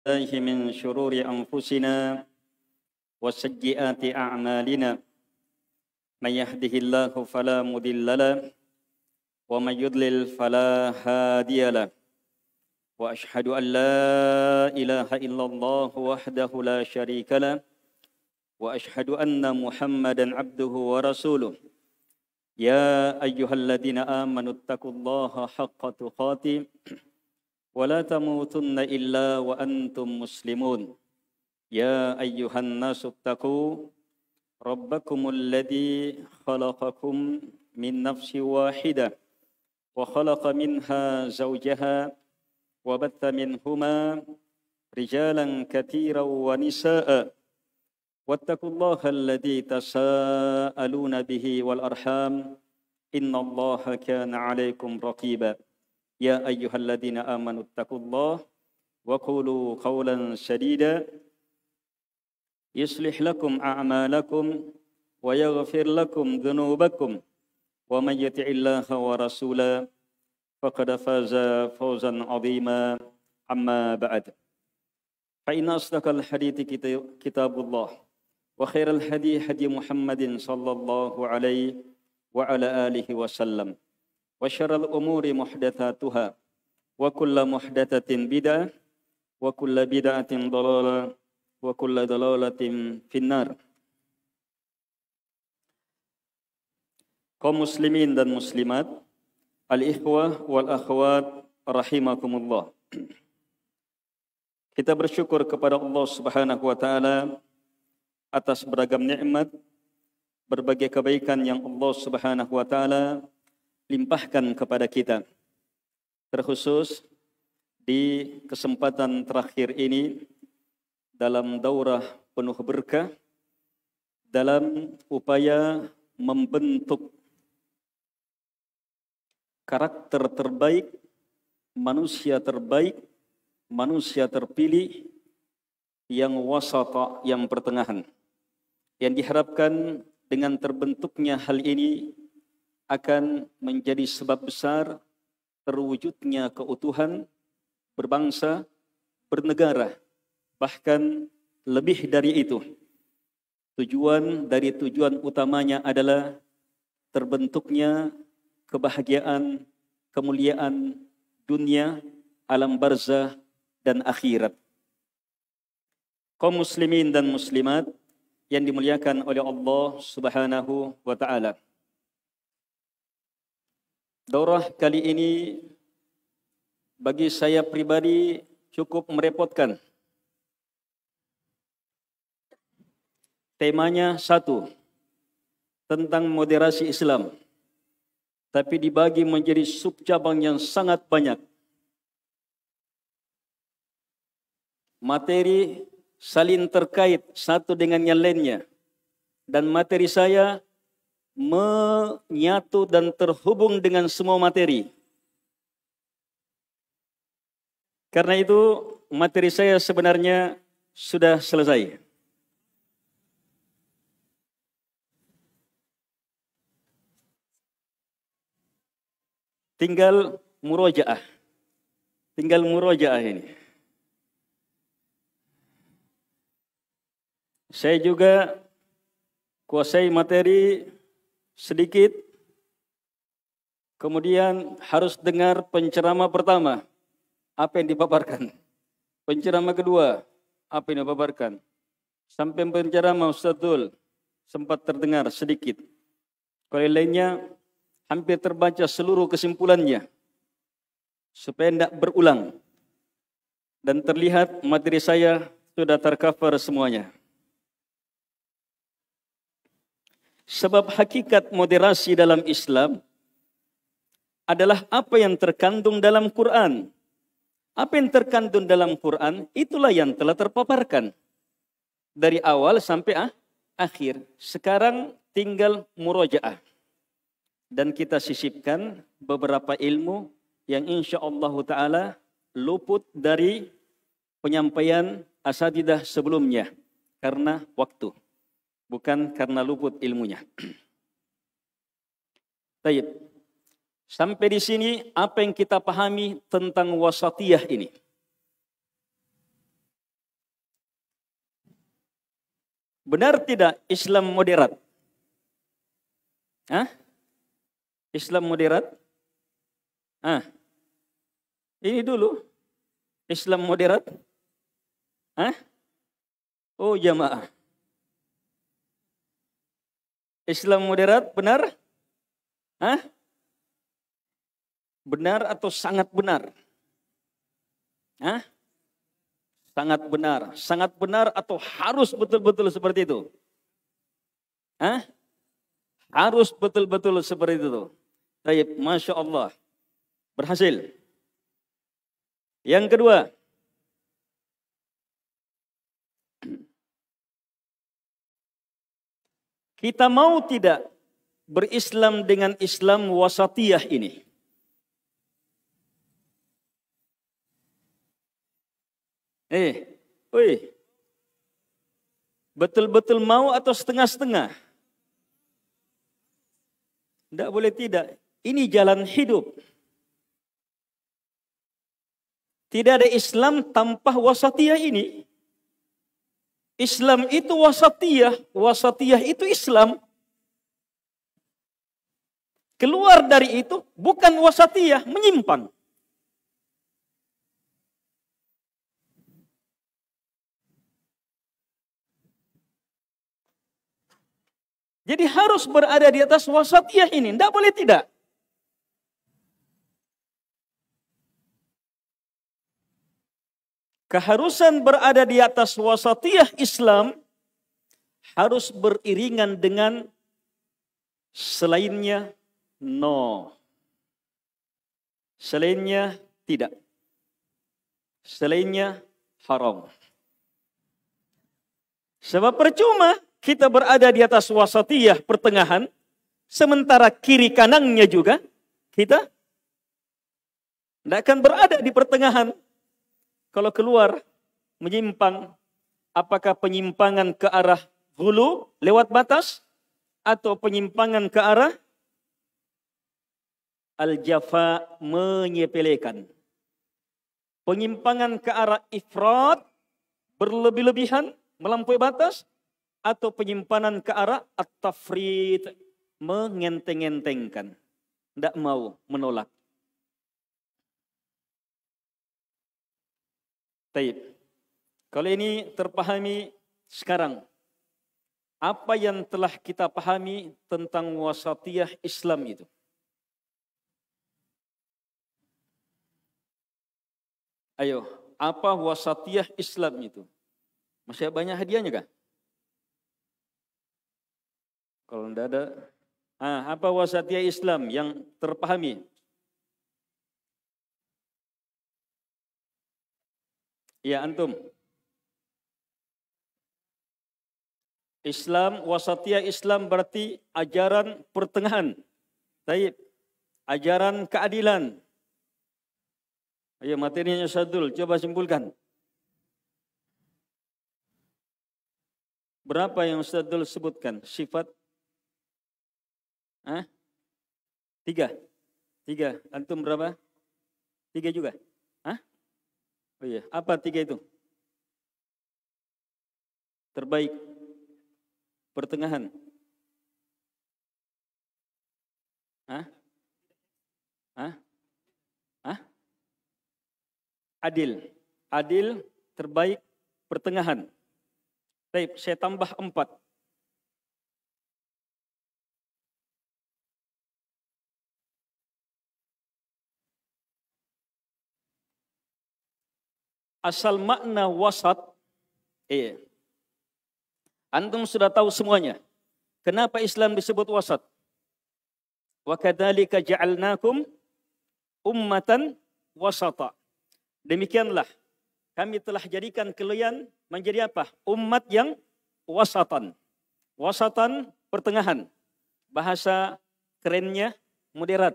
الله من شرور أنفسنا وسيئات أعمالنا من يهده الله فلا مضل له ومن يضلل فلا هادي له وأشهد أن لا إله إلا الله وحده لا شريك له وأشهد أن محمدا عبده ورسوله يا أيها الذين آمنوا اتقوا الله حق تقاته ولا تموتن إلا وأنتم مسلمون يا أيها الناس اتقوا ربكم الذي خلقكم من نفس واحدة وخلق منها زوجها وبث منهما رجالا كثيرا ونساء واتقوا الله الذي تساءلون به والأرحام إن الله كان عليكم رقيبا يا أيها الذين آمنوا اتقوا الله وقولوا قولا سديدا يصلح لكم أعمالكم ويغفر لكم ذنوبكم ومن يطع الله ورسوله فقد فاز فوزا عظيما أما بعد فإن أصدق الحديث كتاب الله وخير الهدي هدي محمد صلى الله عليه وعلى آله وسلم وشر الأمور محدثاتها وكل محدثة بدعة وكل بدعة ضلالة وكل ضلالة في النار. Kaum muslimin dan muslimat, al-ikhwah wal akhwat rahimakumullah. Kita bersyukur kepada Allah Subhanahu wa taala atas beragam nikmat, berbagai kebaikan yang Allah Subhanahu wa taala limpahkan kepada kita. Terkhusus di kesempatan terakhir ini dalam daurah penuh berkah dalam upaya membentuk karakter terbaik, manusia terpilih yang wasata, yang pertengahan. Yang diharapkan dengan terbentuknya hal ini akan menjadi sebab besar terwujudnya keutuhan berbangsa, bernegara, bahkan lebih dari itu. Tujuan utamanya adalah terbentuknya kebahagiaan, kemuliaan dunia, alam barzah, dan akhirat. Kaum muslimin dan muslimat yang dimuliakan oleh Allah Subhanahu wa taala. Daurah kali ini bagi saya pribadi cukup merepotkan. Temanya satu, tentang moderasi Islam. Tapi dibagi menjadi subcabang yang sangat banyak. Materi saling terkait satu dengan yang lainnya. Dan materi saya menyatu dan terhubung dengan semua materi. Karena itu materi saya sebenarnya sudah selesai. Tinggal murojaah. Ini. Saya juga kuasai materi sedikit, kemudian harus dengar penceramah pertama, apa yang dipaparkan. Penceramah kedua, apa yang dipaparkan. Sampai penceramah Ustadzul sempat terdengar sedikit. Kalau lainnya hampir terbaca seluruh kesimpulannya, supaya tidak berulang. Dan terlihat materi saya sudah tercover semuanya. Sebab hakikat moderasi dalam Islam adalah apa yang terkandung dalam Quran. Apa yang terkandung dalam Quran, itulah yang telah terpaparkan. Dari awal sampai akhir. Sekarang tinggal murojaah. Dan kita sisipkan beberapa ilmu yang insya Allah ta'ala luput dari penyampaian asatidzah sebelumnya. Karena waktu. Bukan karena luput ilmunya. Baik. Sampai di sini apa yang kita pahami tentang wasatiyah ini? Benar tidak Islam moderat? Hah? Islam moderat? Ah, ini dulu Islam moderat? Hah? Oh jamaah. Islam moderat benar? Hah? Benar atau sangat benar? Hah? Sangat benar. Sangat benar atau harus betul-betul seperti itu? Hah? Harus betul-betul seperti itu. Baik, Masya Allah. Berhasil. Yang kedua. Kita mau tidak berislam dengan Islam wasatiyah ini? Betul-betul mau atau setengah-setengah? Tidak boleh tidak. Ini jalan hidup. Tidak ada Islam tanpa wasatiyah ini. Islam itu wasatiyah. Wasatiyah itu Islam. Keluar dari itu bukan wasatiyah, menyimpang. Jadi harus berada di atas wasatiyah ini. Tidak boleh tidak. Keharusan berada di atas wasatiyah Islam harus beriringan dengan selainnya no. Selainnya tidak. Selainnya haram. Sebab percuma kita berada di atas wasatiyah pertengahan, sementara kiri kanannya juga kita tidak akan berada di pertengahan. Kalau keluar menyimpang, apakah penyimpangan ke arah hulu lewat batas atau penyimpangan ke arah al-jafa, menyepelekan. Penyimpangan ke arah ifrat, berlebih-lebihan, melampaui batas, atau penyimpangan ke arah at-tafrid, mengenteng-entengkan. Tidak mau, menolak. Baik. Kalau ini terpahami sekarang, apa yang telah kita pahami tentang wasatiyah Islam itu? Ayo, apa wasatiyah Islam itu? Masih banyak hadiahnya kah? Kalau tidak ada, apa wasatiyah Islam yang terpahami? Ya, antum. Islam, wasatiyah Islam berarti ajaran pertengahan. Baik. Ajaran keadilan. Ayo materinya Sadul, coba simpulkan. Berapa yang Sadul sebutkan? Sifat? 3. Antum berapa? 3 juga? Oh iya, apa 3 itu? Terbaik, pertengahan. Adil, terbaik, pertengahan. Baik, saya tambah 4. Asal makna wasat, antum sudah tahu semuanya. Kenapa Islam disebut wasat? Wa kadzalika ja'alnakum ummatan wasata. Demikianlah kami telah jadikan kalian menjadi apa? Umat yang wasatan. Wasatan pertengahan. Bahasa kerennya moderat.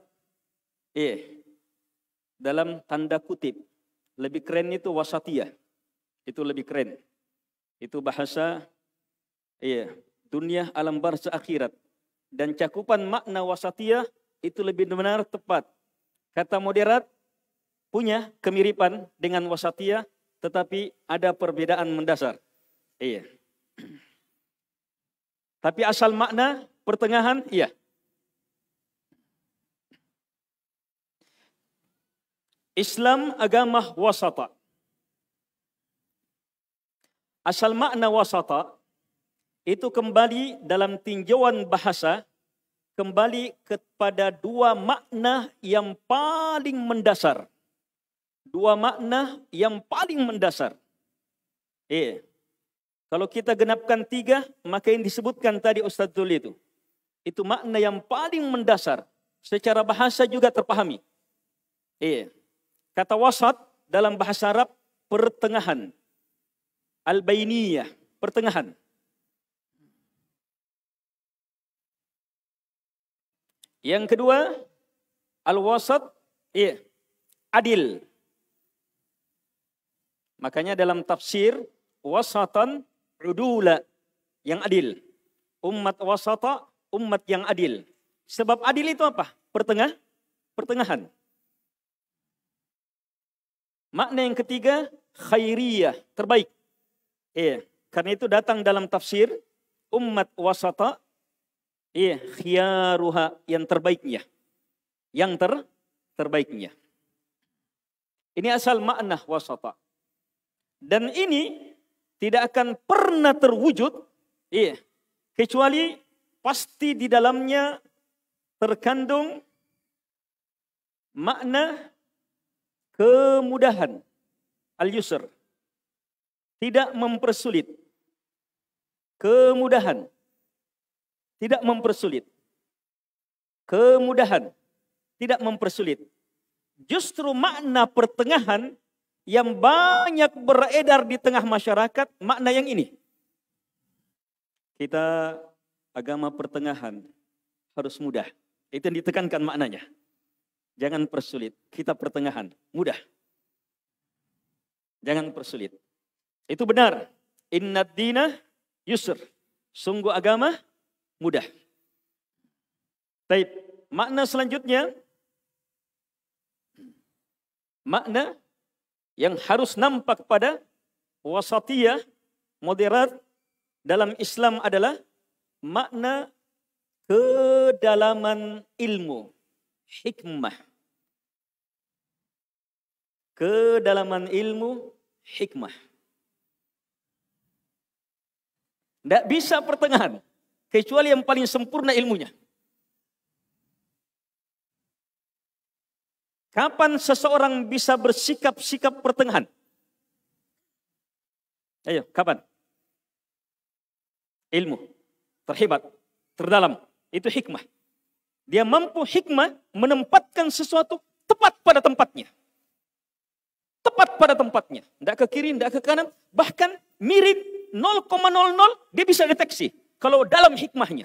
Dalam tanda kutip. Lebih keren itu wasatiyah. Itu lebih keren. Itu bahasa dunia alam barzah akhirat. Dan cakupan makna wasatiyah itu lebih benar tepat. Kata moderat punya kemiripan dengan wasatiyah, tetapi ada perbedaan mendasar. Tapi asal makna pertengahan, iya. Islam agama wasata. Asal makna wasata itu kembali dalam tinjauan bahasa, kembali kepada dua makna yang paling mendasar. Dua makna yang paling mendasar. Kalau kita genapkan 3, maka yang disebutkan tadi Ustaz Dul itu makna yang paling mendasar. Secara bahasa juga terpahami. Kata wasat dalam bahasa Arab pertengahan. Al-bainiyah, pertengahan. Yang kedua, al-wasat, adil. Makanya dalam tafsir, wasatan udula, yang adil. Umat wasata, umat yang adil. Sebab adil itu apa? Pertengahan. Makna yang ketiga, khairiyah, terbaik. Karena itu datang dalam tafsir, umat wasata, khiyaruha, yang terbaiknya. Yang terbaiknya. Ini asal makna wasata. Dan ini tidak akan pernah terwujud, kecuali pasti di dalamnya terkandung makna kemudahan, al-yusr, tidak mempersulit. Kemudahan, tidak mempersulit. Kemudahan, tidak mempersulit. Justru makna pertengahan yang banyak beredar di tengah masyarakat, makna yang ini. Kita agama pertengahan, harus mudah. Itu yang ditekankan maknanya. Jangan persulit, kita pertengahan, mudah. Jangan persulit. Itu benar. Innad dina yusr. Sungguh agama mudah. Baik, makna selanjutnya, makna yang harus nampak pada wasatiyah, moderat dalam Islam adalah makna kedalaman ilmu, hikmah. Kedalaman ilmu, hikmah. Tidak bisa pertengahan, kecuali yang paling sempurna ilmunya. Kapan seseorang bisa bersikap-sikap pertengahan? Ayo, kapan? Ilmu, terhebat, terdalam, itu hikmah. Dia mampu hikmah menempatkan sesuatu tepat pada tempatnya. Tepat pada tempatnya. Tidak ke kiri, tidak ke kanan. Bahkan mirip 0,00 dia bisa deteksi. Kalau dalam hikmahnya.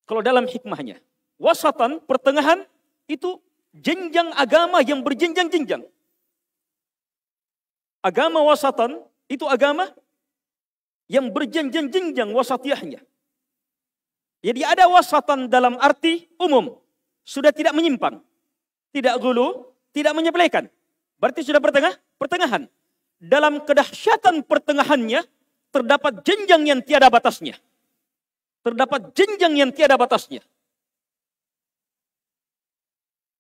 Kalau dalam hikmahnya. Wasatan, pertengahan, itu jenjang agama yang berjenjang-jenjang. Agama wasatan, itu agama yang berjenjang-jenjang wasatiyahnya. Jadi ada wasatan dalam arti umum. Sudah tidak menyimpang. Tidak gulu, tidak menyepelekan. Berarti sudah pertengahan. Dalam kedahsyatan pertengahannya, terdapat jenjang yang tiada batasnya. Terdapat jenjang yang tiada batasnya.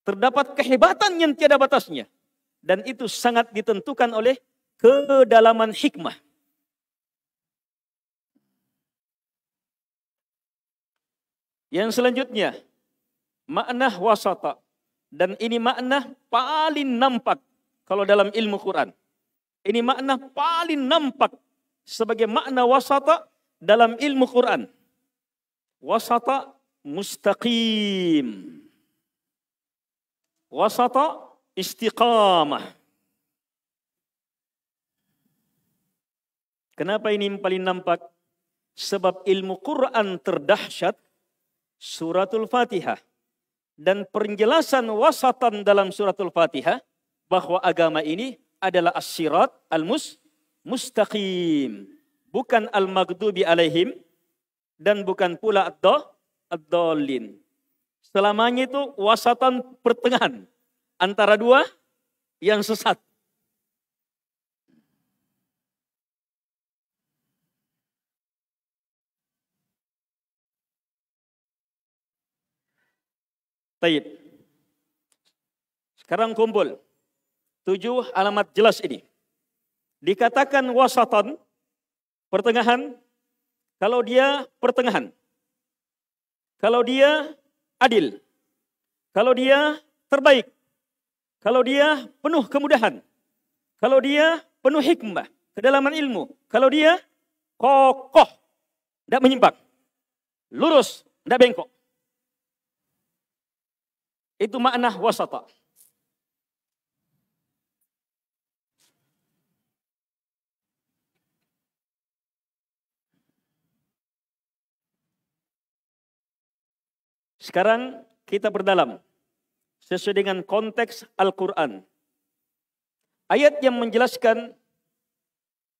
Terdapat kehebatan yang tiada batasnya. Dan itu sangat ditentukan oleh kedalaman hikmah. Yang selanjutnya, makna wasata. Dan ini makna paling nampak kalau dalam ilmu Quran. Ini makna paling nampak sebagai makna wasata dalam ilmu Quran. Wasata mustaqim. Wasata istiqamah. Kenapa ini paling nampak? Sebab ilmu Quran terdahsyat suratul Fatihah. Dan penjelasan wasatan dalam suratul Fatihah bahwa agama ini adalah as-sirat al-mustaqim. Bukan al-maghdubi alaihim dan bukan pula ad-dallin. Selamanya itu wasatan pertengahan antara dua yang sesat. Taib. Sekarang kumpul 7 alamat jelas ini. Dikatakan wasatan, pertengahan, kalau dia pertengahan. Kalau dia adil. Kalau dia terbaik. Kalau dia penuh kemudahan. Kalau dia penuh hikmah, kedalaman ilmu. Kalau dia kokoh, tidak menyimpang. Lurus, tidak bengkok. Itu makna wasata. Sekarang kita berdalam sesuai dengan konteks Al-Quran. Ayat yang menjelaskan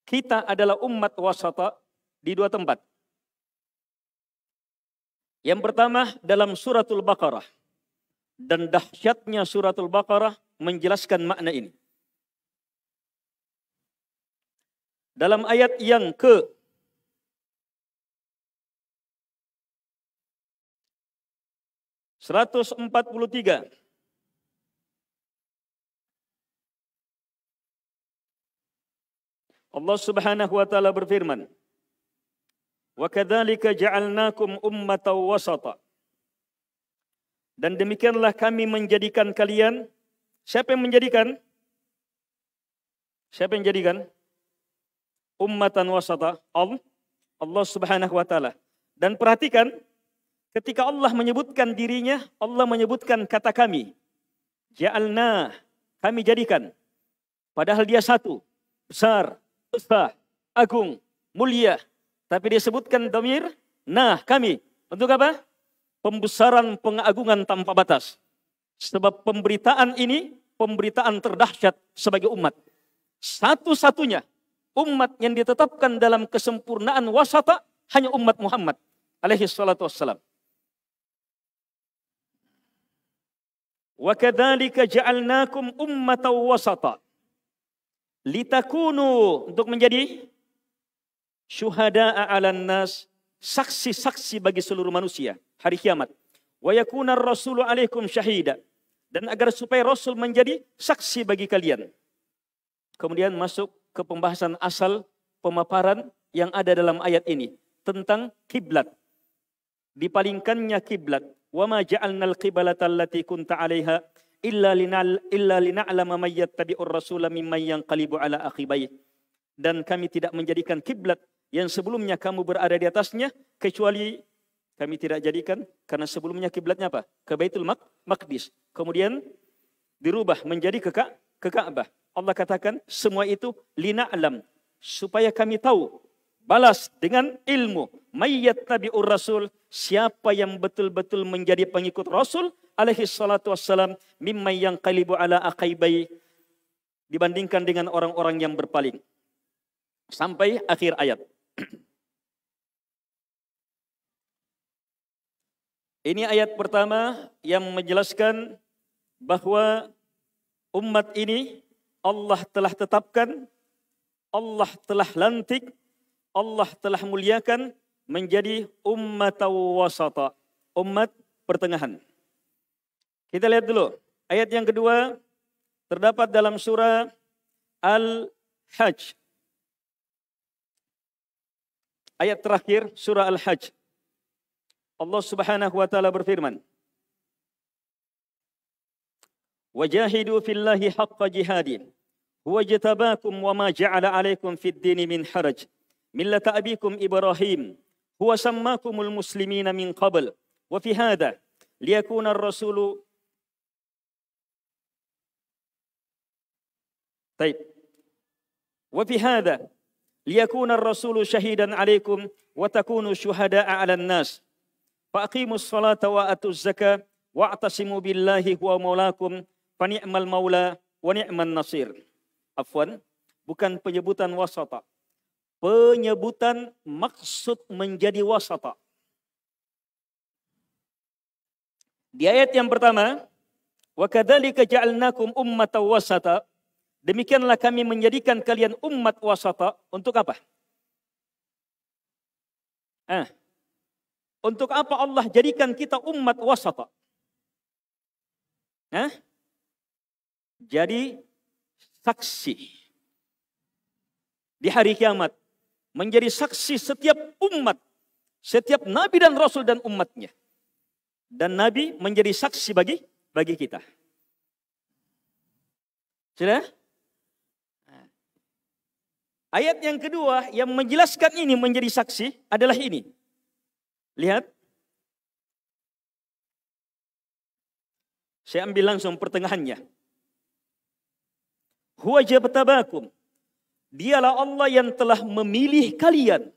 kita adalah umat wasata di 2 tempat. Yang pertama dalam suratul Baqarah. Dan dahsyatnya suratul Baqarah menjelaskan makna ini. Dalam ayat yang ke 143. Allah Subhanahu wa taala berfirman, "Wa kadzalika ja'alnakum ummatan wasata." Dan demikianlah kami menjadikan kalian. Siapa yang menjadikan? Siapa yang menjadikan? Ummatan wasata. Allah Subhanahu wa taala. Dan perhatikan, ketika Allah menyebutkan dirinya, Allah menyebutkan kata kami. Ja'alna, kami jadikan. Padahal dia satu, besar, besar, agung, mulia. Tapi dia sebutkan dhamir, nah kami. Untuk apa? Pembesaran, pengagungan tanpa batas. Sebab pemberitaan ini, pemberitaan terdahsyat sebagai umat. Satu-satunya umat yang ditetapkan dalam kesempurnaan wasata, hanya umat Muhammad alaihi salatu wassalam. Wa kadzalika ja'alnakum ummatan wasata litakunu, untuk menjadi syuhada'a 'alan nas, saksi-saksi bagi seluruh manusia hari kiamat. Wa yakuna ar-rasulu 'alaikum syahida, dan agar supaya Rasul menjadi saksi bagi kalian. Kemudian masuk ke pembahasan asal pemaparan yang ada dalam ayat ini tentang kiblat. Dipalingkannya kiblat. Wa ma ja'alnal qiblata allati kunta 'alaiha illa lina'lama may yattabi'ur rasula mimman yanqalibu 'ala aqibai. Dan kami tidak menjadikan kiblat yang sebelumnya kamu berada di atasnya, kecuali kami tidak jadikan karena sebelumnya kiblatnya apa? Ke Baitul Maqdis. Kemudian dirubah menjadi ke Ka'bah. Allah katakan semua itu lina'lam, supaya kami tahu, balas dengan ilmu. May yattabi'ur rasul, siapa yang betul-betul menjadi pengikut Rasul alaihi salatu wassalam, mimman yanqalibu ala aqibai, dibandingkan dengan orang-orang yang berpaling. Sampai akhir ayat. Ini ayat pertama yang menjelaskan bahwa umat ini Allah telah tetapkan, Allah telah lantik, Allah telah muliakan menjadi ummatan wasata, umat pertengahan. Kita lihat dulu ayat yang kedua, terdapat dalam surah Al-Hajj. Ayat terakhir surah Al-Hajj. Allah Subhanahu wa taala berfirman, "Wajahidu fillahi haqqa jihadin, huwa jatabakum wa ma ja'ala 'alaikum fid dini min haraj, millata abikum Ibrahim, huwa sammakumul muslimina min qabl, wa fi hadha liyakuna ar-rasulu." Baik. "Wa fi hadha liyakuna ar-rasulu shahidan 'alaikum wa takunu syuhada'a 'alan nas. Faqimus salata wa atuz zakah wa'tasimu billahi huwa maulakum fa ni'mal maula wa ni'man nasir." Afwan, bukan penyebutan wasata. Penyebutan maksud menjadi wasata. Di ayat yang pertama, wa kadzalika ja'alnakum ummatan wasata, demikianlah kami menjadikan kalian umat wasata. Untuk apa? Untuk apa Allah jadikan kita umat wasata? Hah? Jadi saksi di hari kiamat, menjadi saksi setiap umat, setiap nabi dan rasul dan umatnya. Dan nabi menjadi saksi bagi kita. Sudah? Ayat yang kedua yang menjelaskan ini menjadi saksi adalah ini. Lihat. Saya ambil langsung pertengahannya. Huwa jabtabakum. Dialah Allah yang telah memilih kalian.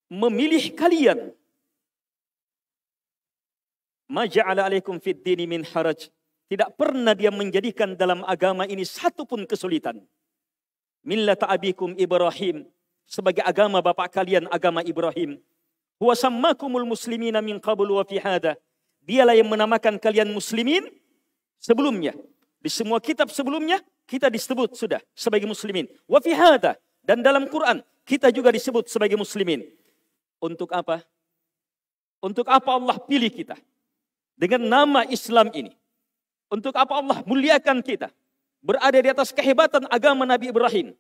Memilih kalian. Ma ja'ala alaikum fid dini min haraj. Tidak pernah dia menjadikan dalam agama ini satu pun kesulitan. Millata abikum Ibrahim. Sebagai agama bapak kalian, agama Ibrahim. Huwa sammakumul muslimina min qablu wa fi hada. Dialah yang menamakan kalian muslimin sebelumnya. Di semua kitab sebelumnya, kita disebut sudah sebagai muslimin. Wa fi hada. Dan dalam Quran, kita juga disebut sebagai muslimin. Untuk apa? Untuk apa Allah pilih kita? Dengan nama Islam ini. Untuk apa Allah muliakan kita? Berada di atas kehebatan agama Nabi Ibrahim.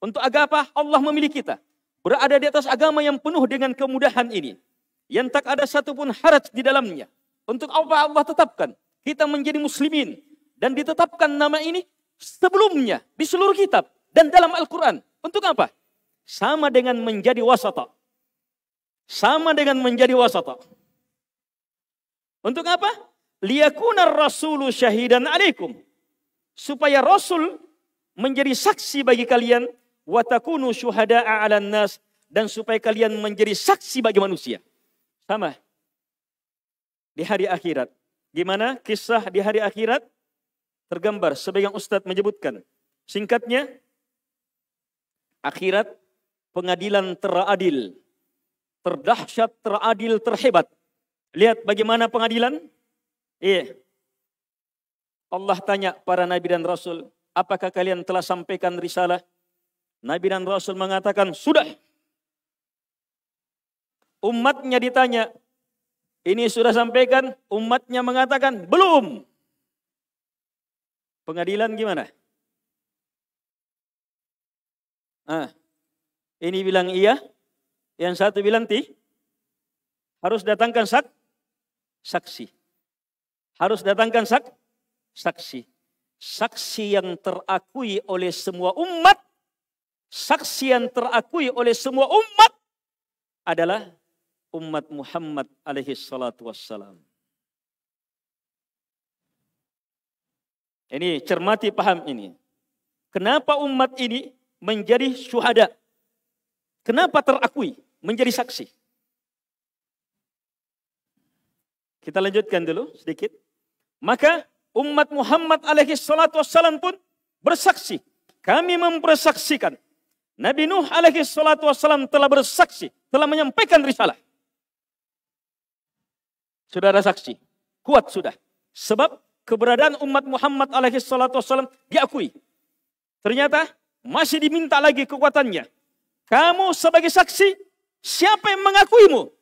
Untuk apa Allah memilih kita? Berada di atas agama yang penuh dengan kemudahan ini. Yang tak ada satupun haraj di dalamnya. Untuk apa Allah tetapkan? Kita menjadi muslimin. Dan ditetapkan nama ini sebelumnya di seluruh kitab dan dalam Al-Quran. Untuk apa? Sama dengan menjadi wasata. Sama dengan menjadi wasata. Untuk apa? Liyakuna rasulu syahidan alaikum. Supaya Rasul menjadi saksi bagi kalian. Wa takunu syuhada'a 'alan nas. Dan supaya kalian menjadi saksi bagi manusia. Sama. Di hari akhirat. Gimana kisah di hari akhirat? Tergambar sebagian ustadz menyebutkan. Singkatnya, akhirat pengadilan teradil. Terdahsyat, teradil, terhebat. Lihat bagaimana pengadilan. Iya. Allah tanya para nabi dan rasul, apakah kalian telah sampaikan risalah? Nabi dan rasul mengatakan, sudah. Umatnya ditanya, ini sudah sampaikan? Umatnya mengatakan, belum. Pengadilan gimana? Ini bilang iya, yang satu bilang harus datangkan saksi. Harus datangkan saksi. Saksi yang terakui oleh semua umat. Saksi yang terakui oleh semua umat adalah umat Muhammad alaihi salatu wassalam. Ini cermati, paham ini. Kenapa umat ini menjadi syuhada? Kenapa terakui menjadi saksi? Kita lanjutkan dulu sedikit. Maka umat Muhammad alaihi salatu wassalam pun bersaksi. Kami mempersaksikan. Nabi Nuh alaihi salatu wassalam telah bersaksi. Telah menyampaikan risalah. Sudah ada saksi. Kuat sudah. Sebab keberadaan umat Muhammad alaihi salatu wassalam diakui. Ternyata masih diminta lagi kekuatannya. Kamu sebagai saksi, siapa yang mengakuimu?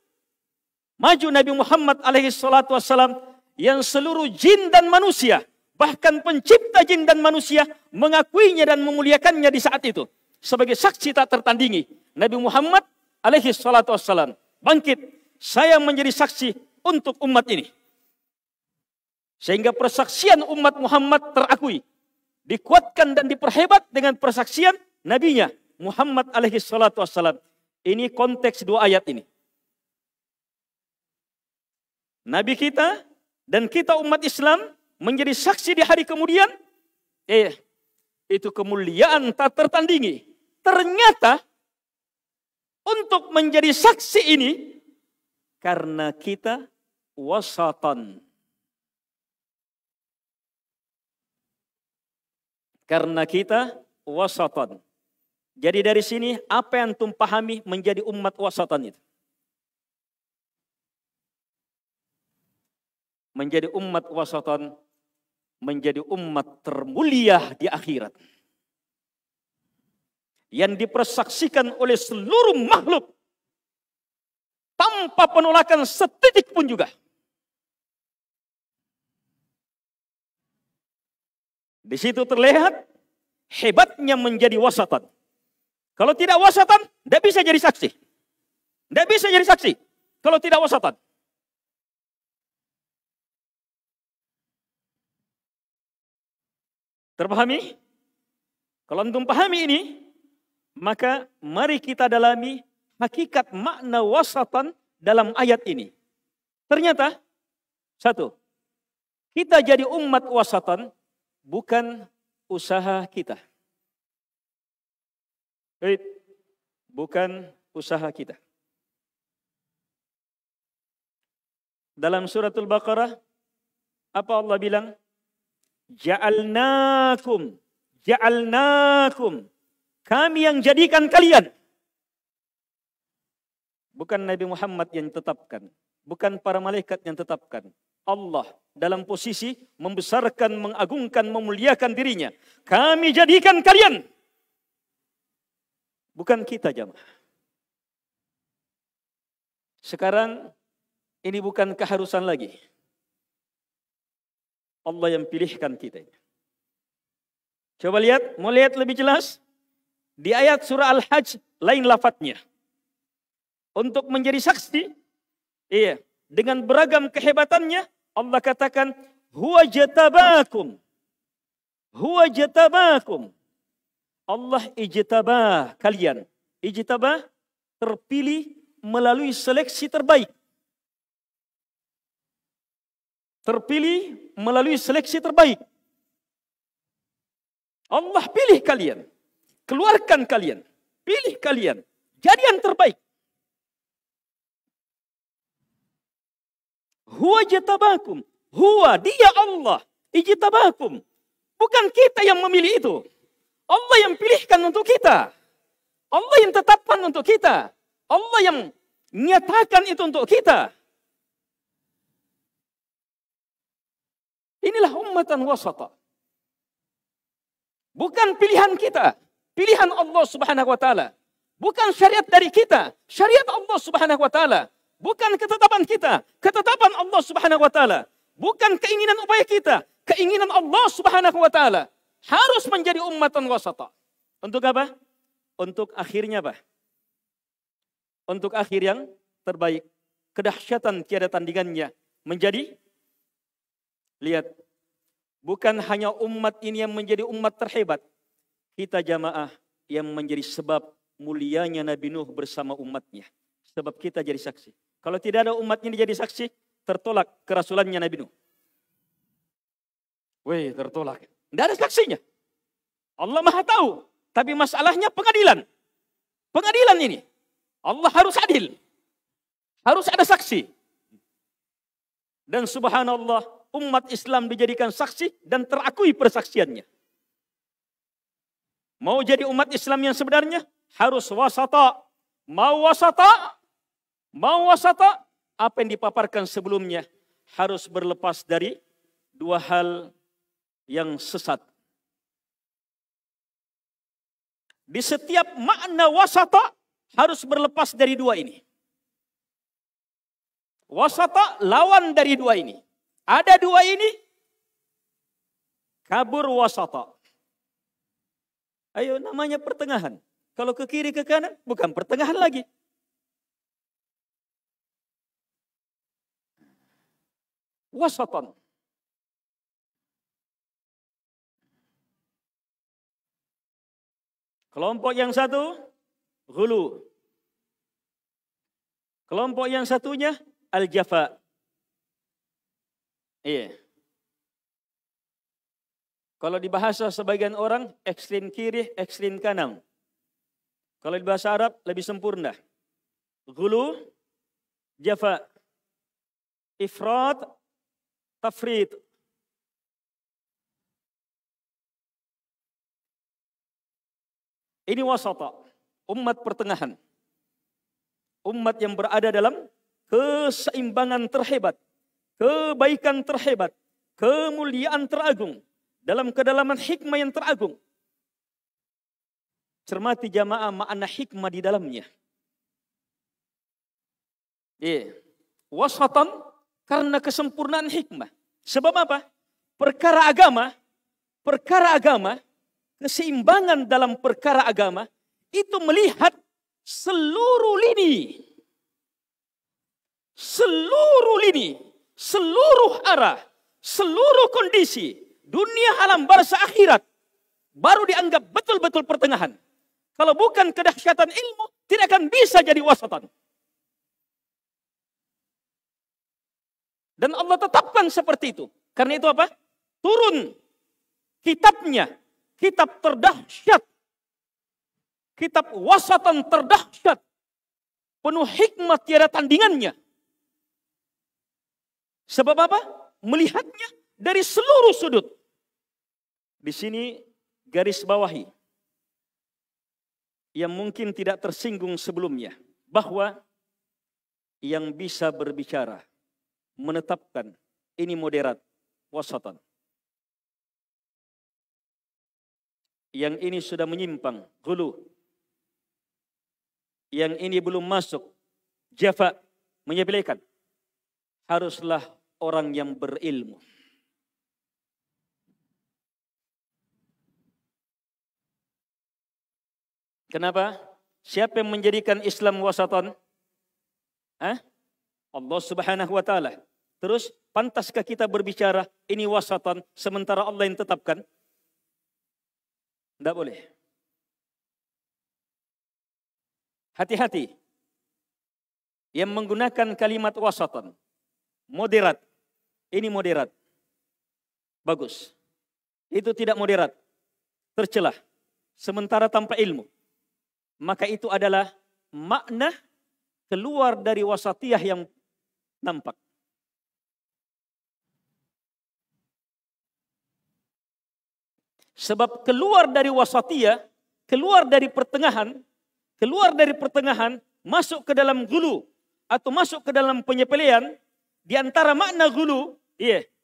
Maju Nabi Muhammad alaihi salatu wassalam yang seluruh jin dan manusia, bahkan pencipta jin dan manusia mengakuinya dan memuliakannya di saat itu. Sebagai saksi tak tertandingi. Nabi Muhammad alaihi salatu wassalam bangkit. Saya menjadi saksi untuk umat ini. Sehingga persaksian umat Muhammad terakui. Dikuatkan dan diperhebat dengan persaksian nabinya Muhammad alaihi salatu wassalam. Ini konteks dua ayat ini. Nabi kita dan kita umat Islam menjadi saksi di hari kemudian. Itu kemuliaan tak tertandingi. Ternyata untuk menjadi saksi ini karena kita wasatan. Karena kita wasatan. Jadi dari sini apa yang antum pahami menjadi umat wasatan itu? Menjadi umat wasatan, menjadi umat termulia di akhirat. Yang dipersaksikan oleh seluruh makhluk. Tanpa penolakan setitik pun juga. Di situ terlihat hebatnya menjadi wasatan. Kalau tidak wasatan, tidak bisa jadi saksi. Tidak bisa jadi saksi kalau tidak wasatan. Terpahami? Kalau antum pahami ini, maka mari kita dalami hakikat makna wasatan dalam ayat ini. Ternyata, satu, kita jadi umat wasatan bukan usaha kita. Bukan usaha kita. Dalam suratul Baqarah, apa Allah bilang? Ja'alnakum. Kami yang jadikan kalian. Bukan Nabi Muhammad yang tetapkan. Bukan para malaikat yang tetapkan. Allah dalam posisi membesarkan, mengagungkan, memuliakan dirinya. Kami jadikan kalian. Bukan kita jamaah. Sekarang ini bukan keharusan lagi. Allah yang pilihkan kita. Coba lihat, mau lihat lebih jelas? Di ayat surah Al-Hajj lain lafadznya. Untuk menjadi saksi, iya, dengan beragam kehebatannya, Allah katakan, huwa jatabakum. Huwa jatabakum. Allah ijtabah kalian. Ijtabah terpilih melalui seleksi terbaik. Terpilih melalui seleksi terbaik. Allah pilih kalian. Keluarkan kalian. Pilih kalian. Jadi yang terbaik. Huwa jatabakum. Huwa, dia Allah. Ijtabakum. Bukan kita yang memilih itu. Allah yang pilihkan untuk kita. Allah yang tetapkan untuk kita. Allah yang nyatakan itu untuk kita. Inilah ummatan wasata. Bukan pilihan kita. Pilihan Allah subhanahu wa ta'ala. Bukan syariat dari kita. Syariat Allah subhanahu wa ta'ala. Bukan ketetapan kita. Ketetapan Allah subhanahu wa ta'ala. Bukan keinginan upaya kita. Keinginan Allah subhanahu wa ta'ala. Harus menjadi ummatan wasata. Untuk apa? Untuk akhirnya apa? Untuk akhir yang terbaik. Kedahsyatan tiada tandingannya. Menjadi, lihat. Bukan hanya umat ini yang menjadi umat terhebat. Kita jamaah yang menjadi sebab mulianya Nabi Nuh bersama umatnya. Sebab kita jadi saksi. Kalau tidak ada umat ini jadi saksi, tertolak kerasulannya Nabi Nuh. Weh, tertolak. Tidak ada saksinya. Allah Maha tahu. Tapi masalahnya pengadilan. Pengadilan ini. Allah harus adil. Harus ada saksi. Dan subhanallah, umat Islam dijadikan saksi dan terakui persaksiannya. Mau jadi umat Islam yang sebenarnya, harus wasata. Mau wasata, apa yang dipaparkan sebelumnya harus berlepas dari dua hal yang sesat. Di setiap makna wasata harus berlepas dari dua ini. Wasata lawan dari dua ini. Ada dua ini, kabur wasata. Ayo, namanya pertengahan. Kalau ke kiri ke kanan, bukan pertengahan lagi. Wasatan. Kelompok yang satu, ghulu. Kelompok yang satunya, al-jafa. Iya. Kalau di bahasa sebagian orang, ekstrim kiri, ekstrim kanan. Kalau di bahasa Arab, lebih sempurna. Ghulu, jafa. Ifrat, tafrid. Ini wasata, umat pertengahan. Umat yang berada dalam keseimbangan terhebat, kebaikan terhebat, kemuliaan teragung, dalam kedalaman hikmah yang teragung. Cermati jamaah makna hikmah di dalamnya. Wasatan karena kesempurnaan hikmah. Sebab apa? Perkara agama perkara agama, keseimbangan dalam perkara agama, itu melihat seluruh lini. Seluruh lini, seluruh arah, seluruh kondisi, dunia, alam, barzah, akhirat, baru dianggap betul-betul pertengahan. Kalau bukan kedahsyatan ilmu, tidak akan bisa jadi wasatan. Dan Allah tetapkan seperti itu. Karena itu apa? Turun kitabnya, kitab terdahsyat, kitab wasatan terdahsyat, penuh hikmat tiada tandingannya. Sebab apa? Melihatnya dari seluruh sudut. Di sini garis bawahi yang mungkin tidak tersinggung sebelumnya, bahwa yang bisa berbicara, menetapkan ini moderat, wasatan. Yang ini sudah menyimpang, ghulu. Yang ini belum masuk, jafa, menyepelekan. Haruslah orang yang berilmu. Kenapa? Siapa yang menjadikan Islam wasatan? Allah Subhanahu wa Ta'ala. Terus, pantaskah kita berbicara ini wasatan sementara Allah yang tetapkan? Tidak boleh. Hati-hati. Yang menggunakan kalimat wasatan, moderat. Ini moderat. Bagus. Itu tidak moderat. Tercelah. Sementara tanpa ilmu. Maka itu adalah makna keluar dari wasatiyah yang nampak. Sebab keluar dari wasatiyah, keluar dari pertengahan, masuk ke dalam ghulu atau masuk ke dalam penyepelean, di antara makna ghulu,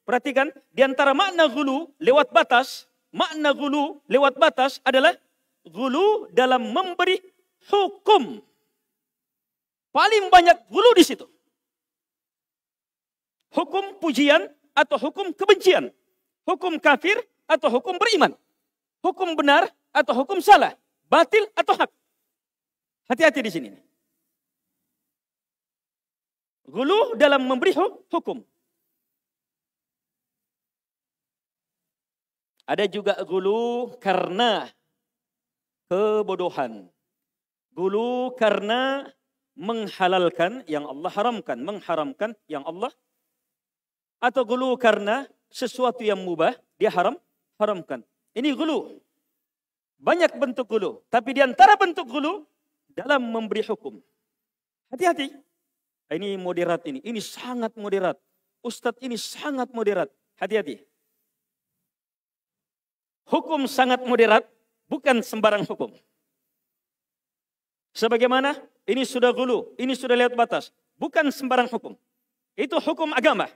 perhatikan, di antara makna ghulu lewat batas, makna ghulu lewat batas adalah ghulu dalam memberi hukum. Paling banyak ghulu di situ. Hukum pujian atau hukum kebencian. Hukum kafir atau hukum beriman. Hukum benar atau hukum salah. Batil atau hak. Hati-hati di sini. Ghulu dalam memberi hukum. Ada juga ghulu karena kebodohan. Ghulu karena menghalalkan yang Allah haramkan, mengharamkan yang Allah, atau ghulu karena sesuatu yang mubah dia haramkan. Ini ghulu. Banyak bentuk ghulu, tapi di antara bentuk ghulu dalam memberi hukum. Hati-hati. Ini moderat ini sangat moderat. Ustadz ini sangat moderat. Hati-hati. Hukum sangat moderat, bukan sembarang hukum. Sebagaimana ini sudah ghulu, ini sudah lewat batas. Bukan sembarang hukum. Itu hukum agama.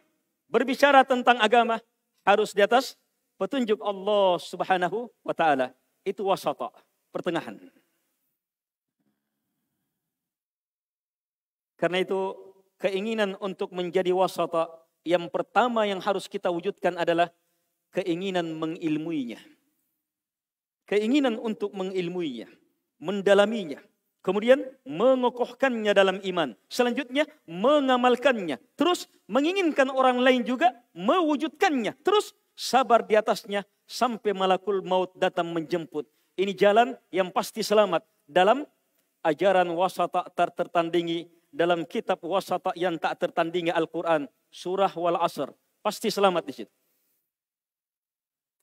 Berbicara tentang agama harus di atas petunjuk Allah Subhanahu wa Ta'ala. Itu wasata, pertengahan. Karena itu keinginan untuk menjadi wasata, yang pertama yang harus kita wujudkan adalah keinginan mengilmuinya. Keinginan untuk mengilmuinya, mendalaminya. Kemudian mengokohkannya dalam iman. Selanjutnya mengamalkannya. Terus menginginkan orang lain juga mewujudkannya. Terus sabar di atasnya sampai malakul maut datang menjemput. Ini jalan yang pasti selamat. Dalam ajaran wasata tak tertandingi. Dalam kitab wasata yang tak tertandingi Al-Quran. Surah wal asr. Pasti selamat di situ.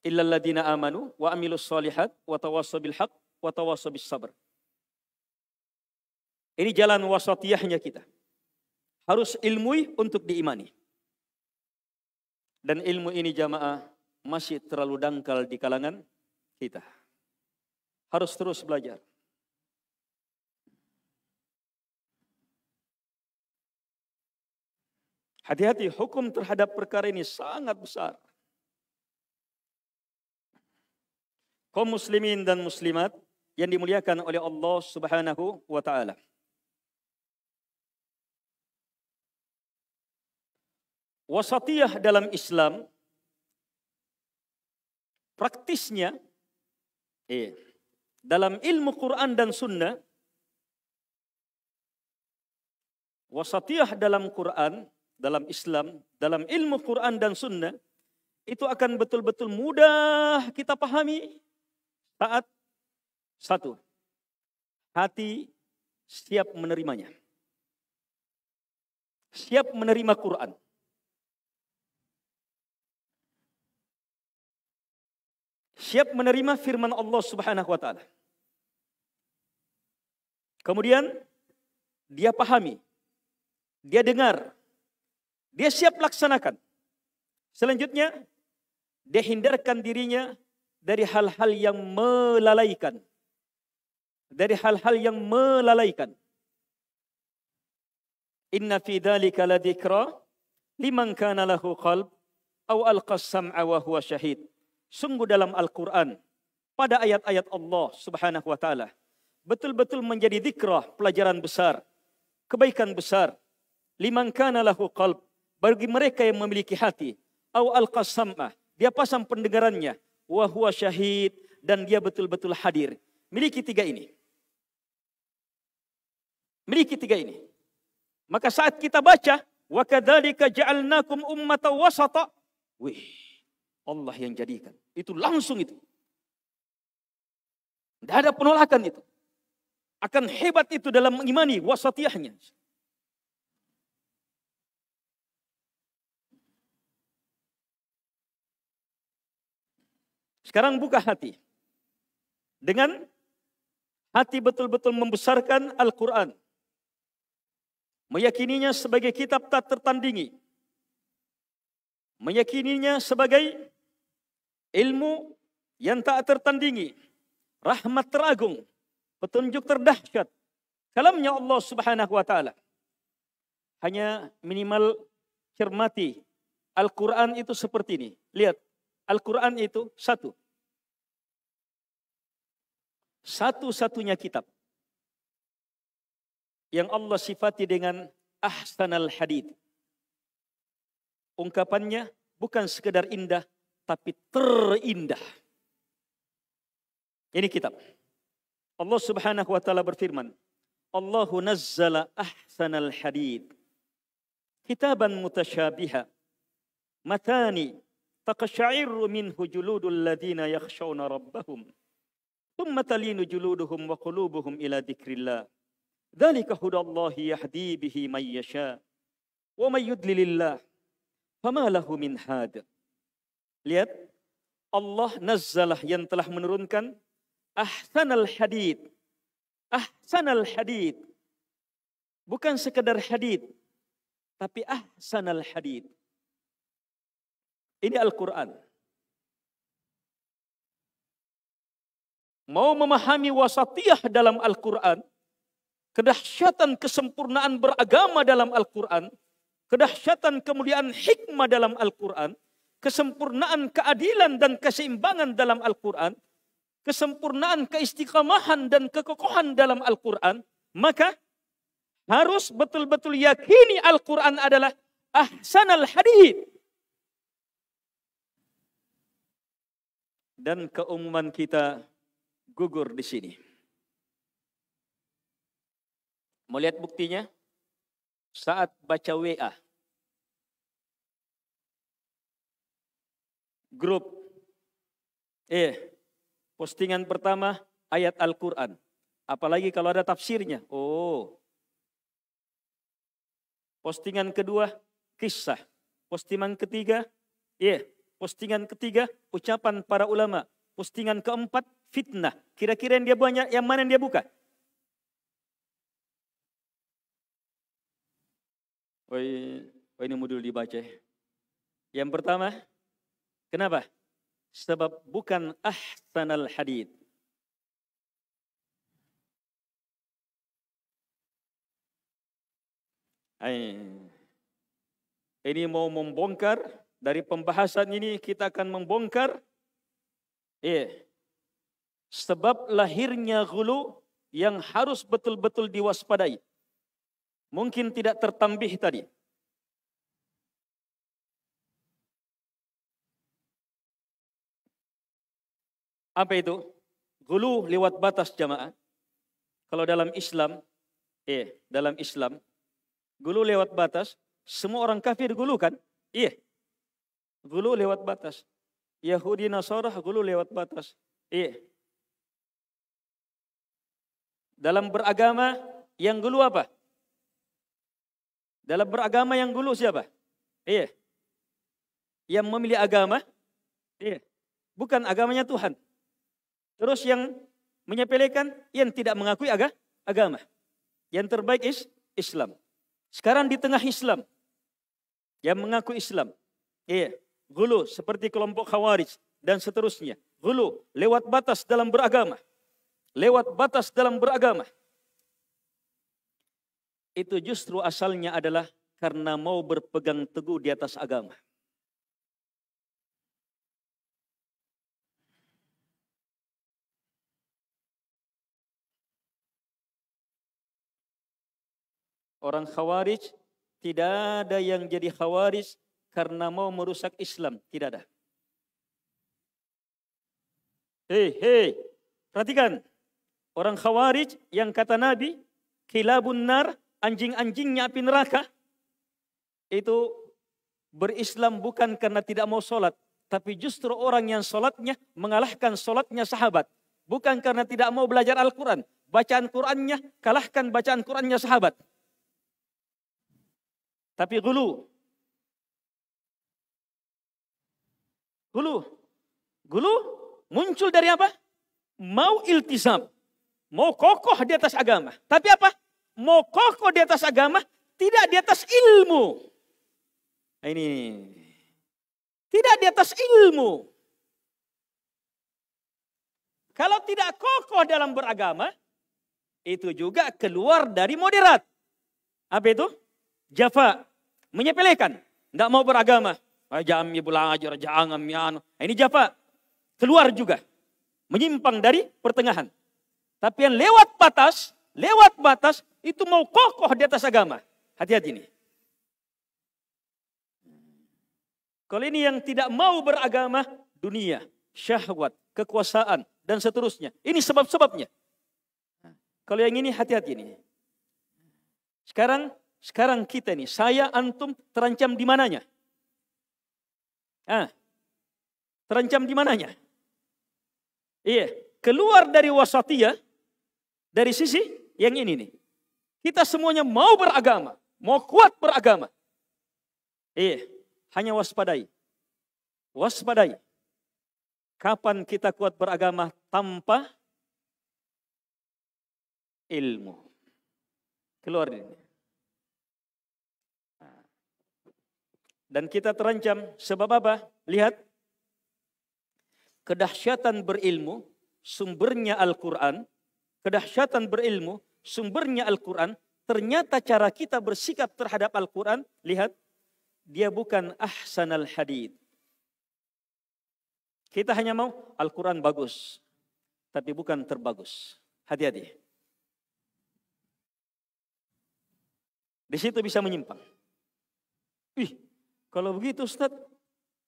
Illal ladina amanu wa amilus solihat wa tawassaw bil haq wa tawassaw bis sabr. Ini jalan wasatiyahnya kita. Harus ilmui untuk diimani. Dan ilmu ini jamaah masih terlalu dangkal di kalangan kita. Harus terus belajar. Hati-hati, hukum terhadap perkara ini sangat besar. Kaum muslimin dan muslimat yang dimuliakan oleh Allah Subhanahu wa Ta'ala. Wasatiyah dalam Islam praktisnya, dalam ilmu Quran dan Sunnah, wasatiyah dalam Quran, dalam Islam, dalam ilmu Quran dan Sunnah, itu akan betul-betul mudah kita pahami saat satu, hati siap menerimanya. Siap menerima Quran. Siap menerima firman Allah Subhanahu wa taala. Kemudian dia pahami, dia dengar, dia siap laksanakan. Selanjutnya, dia hindarkan dirinya dari hal-hal yang melalaikan. Dari hal-hal yang melalaikan. Inna fi dzalika ladzikra liman kana lahu qalb aw alqa as-sam'a wa huwa syahid. Sungguh dalam Al-Quran, pada ayat-ayat Allah Subhanahu wa taala, betul-betul menjadi zikrah, pelajaran besar, kebaikan besar. Liman kana lahu qalb, bagi mereka yang memiliki hati, aw alqa as-sam'a, dia pasang pendengarannya, wa huwa syahid, dan dia betul-betul hadir. Miliki tiga ini. Miliki tiga ini. Maka saat kita baca, wa kadzalika ja'alnakum ummatan wasata, wih, Allah yang jadikan. Itu langsung itu. Tidak ada penolakan itu. Akan hebat itu dalam mengimani wasatiyahnya. Sekarang buka hati. Dengan hati betul-betul membesarkan Al-Quran. Meyakininya sebagai kitab tak tertandingi. Meyakininya sebagai ilmu yang tak tertandingi, rahmat teragung, petunjuk terdahsyat, kalamnya Allah Subhanahu wa taala. Hanya minimal cermati Al-Quran itu seperti ini. Lihat, Al-Quran itu satu-satunya kitab yang Allah sifati dengan ahsanal hadith. Ungkapannya bukan sekedar indah, tapi terindah. Ini kitab. Allah Subhanahu wa taala berfirman, Allahu nazzala ahsanal hadid kitaban mutasyabiha matani taqsha'iru minhu juludul ladina yakhshawna rabbahum thumma talinu juluduhum wa qulubuhum ila dzikrillah dzalika hudallahi yahdi bihi may yasha wa may yudlilillah fama lahu min had. Lihat, Allah nazzalah yang telah menurunkan ahsanal hadid. Ahsanal hadid. Bukan sekedar hadid, tapi ahsanal hadid. Ini Al-Quran. Mau memahami wasatiyah dalam Al-Quran, kedahsyatan kesempurnaan beragama dalam Al-Quran, kedahsyatan kemuliaan hikmah dalam Al-Quran, kesempurnaan keadilan dan keseimbangan dalam Al-Quran, kesempurnaan keistiqamahan dan kekokohan dalam Al-Quran, maka harus betul-betul yakini Al-Quran adalah ahsanal hadith. Dan keumuman kita gugur di sini. Mau lihat buktinya? Saat baca WA. Grup. Postingan pertama ayat Al-Quran. Apalagi kalau ada tafsirnya. Oh. Postingan kedua kisah. Postingan ketiga, postingan ketiga ucapan para ulama. Postingan keempat fitnah. Kira-kira yang dia banyak, yang mana yang dia buka? Oh ini modul dibaca. Yang pertama, kenapa? Sebab bukan ahsanal hadith. Ini mau membongkar, dari pembahasan ini kita akan membongkar sebab lahirnya ghulu yang harus betul-betul diwaspadai. Mungkin tidak tertambih tadi. Apa itu? Gulu lewat batas jamaah. Kalau dalam Islam, dalam Islam, gulu lewat batas, semua orang kafir gulu kan? Iya. Gulu lewat batas. Yahudi Nasara gulu lewat batas. Iya. Dalam beragama yang gulu apa? Dalam beragama yang gulu siapa? Iya. Yang memilih agama, iya. Bukan agamanya Tuhan. Terus yang menyepelekan, yang tidak mengakui agama. Yang terbaik Islam. Sekarang di tengah Islam, yang mengaku Islam, iya, gulu seperti kelompok Khawarij dan seterusnya. Gulu lewat batas dalam beragama. Lewat batas dalam beragama. Itu justru asalnya adalah karena mau berpegang teguh di atas agama. Orang Khawarij, tidak ada yang jadi Khawarij karena mau merusak Islam. Tidak ada. Hei, perhatikan. Orang Khawarij yang kata Nabi, kilabun nar, anjing-anjingnya api neraka, itu berislam bukan karena tidak mau sholat, tapi justru orang yang sholatnya mengalahkan sholatnya sahabat. Bukan karena tidak mau belajar Al-Quran. Bacaan Qurannya kalahkan bacaan Qurannya sahabat. Tapi gulu. Gulu muncul dari apa? Mau iltizam. Mau kokoh di atas agama. Tapi apa? Mau kokoh di atas agama, tidak di atas ilmu. Nah, ini. Tidak di atas ilmu. Kalau tidak kokoh dalam beragama, itu juga keluar dari moderat. Apa itu? Jafa. Menyepelekan. Tidak mau beragama. Jangan belajar, jangan miano. Ini jafa. Keluar juga. Menyimpang dari pertengahan. Tapi yang lewat batas, itu mau kokoh di atas agama. Hati-hati nih. Kalau ini yang tidak mau beragama, dunia, syahwat, kekuasaan, dan seterusnya. Ini sebab-sebabnya. Kalau yang ini hati-hati nih. Sekarang kita nih, saya, antum terancam di mananya? Terancam di mananya? Iya, keluar dari wasatiyah, dari sisi yang ini nih. Kita semuanya mau beragama, mau kuat beragama. Iya, hanya waspadai. Waspadai. Kapan kita kuat beragama tanpa ilmu? Keluar ini. Dan kita terancam sebab apa? Lihat. Kedahsyatan berilmu, sumbernya Al-Quran. Kedahsyatan berilmu, sumbernya Al-Quran. Ternyata cara kita bersikap terhadap Al-Quran, lihat. Dia bukan ahsanal hadith. Kita hanya mau Al-Quran bagus. Tapi bukan terbagus. Hati-hati. Di situ bisa menyimpang. Kalau begitu Ustaz,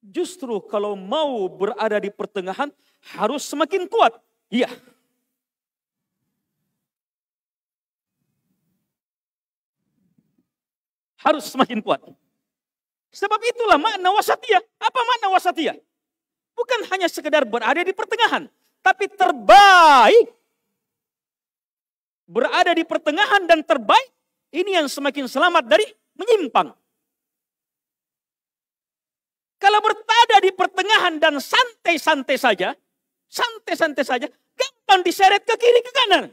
justru kalau mau berada di pertengahan harus semakin kuat. Iya. Harus semakin kuat. Sebab itulah makna wasatiyah. Apa makna wasatiyah? Bukan hanya sekedar berada di pertengahan, tapi terbaik. Berada di pertengahan dan terbaik, ini yang semakin selamat dari menyimpang. Kalau berada di pertengahan dan santai-santai saja, gampang diseret ke kiri ke kanan.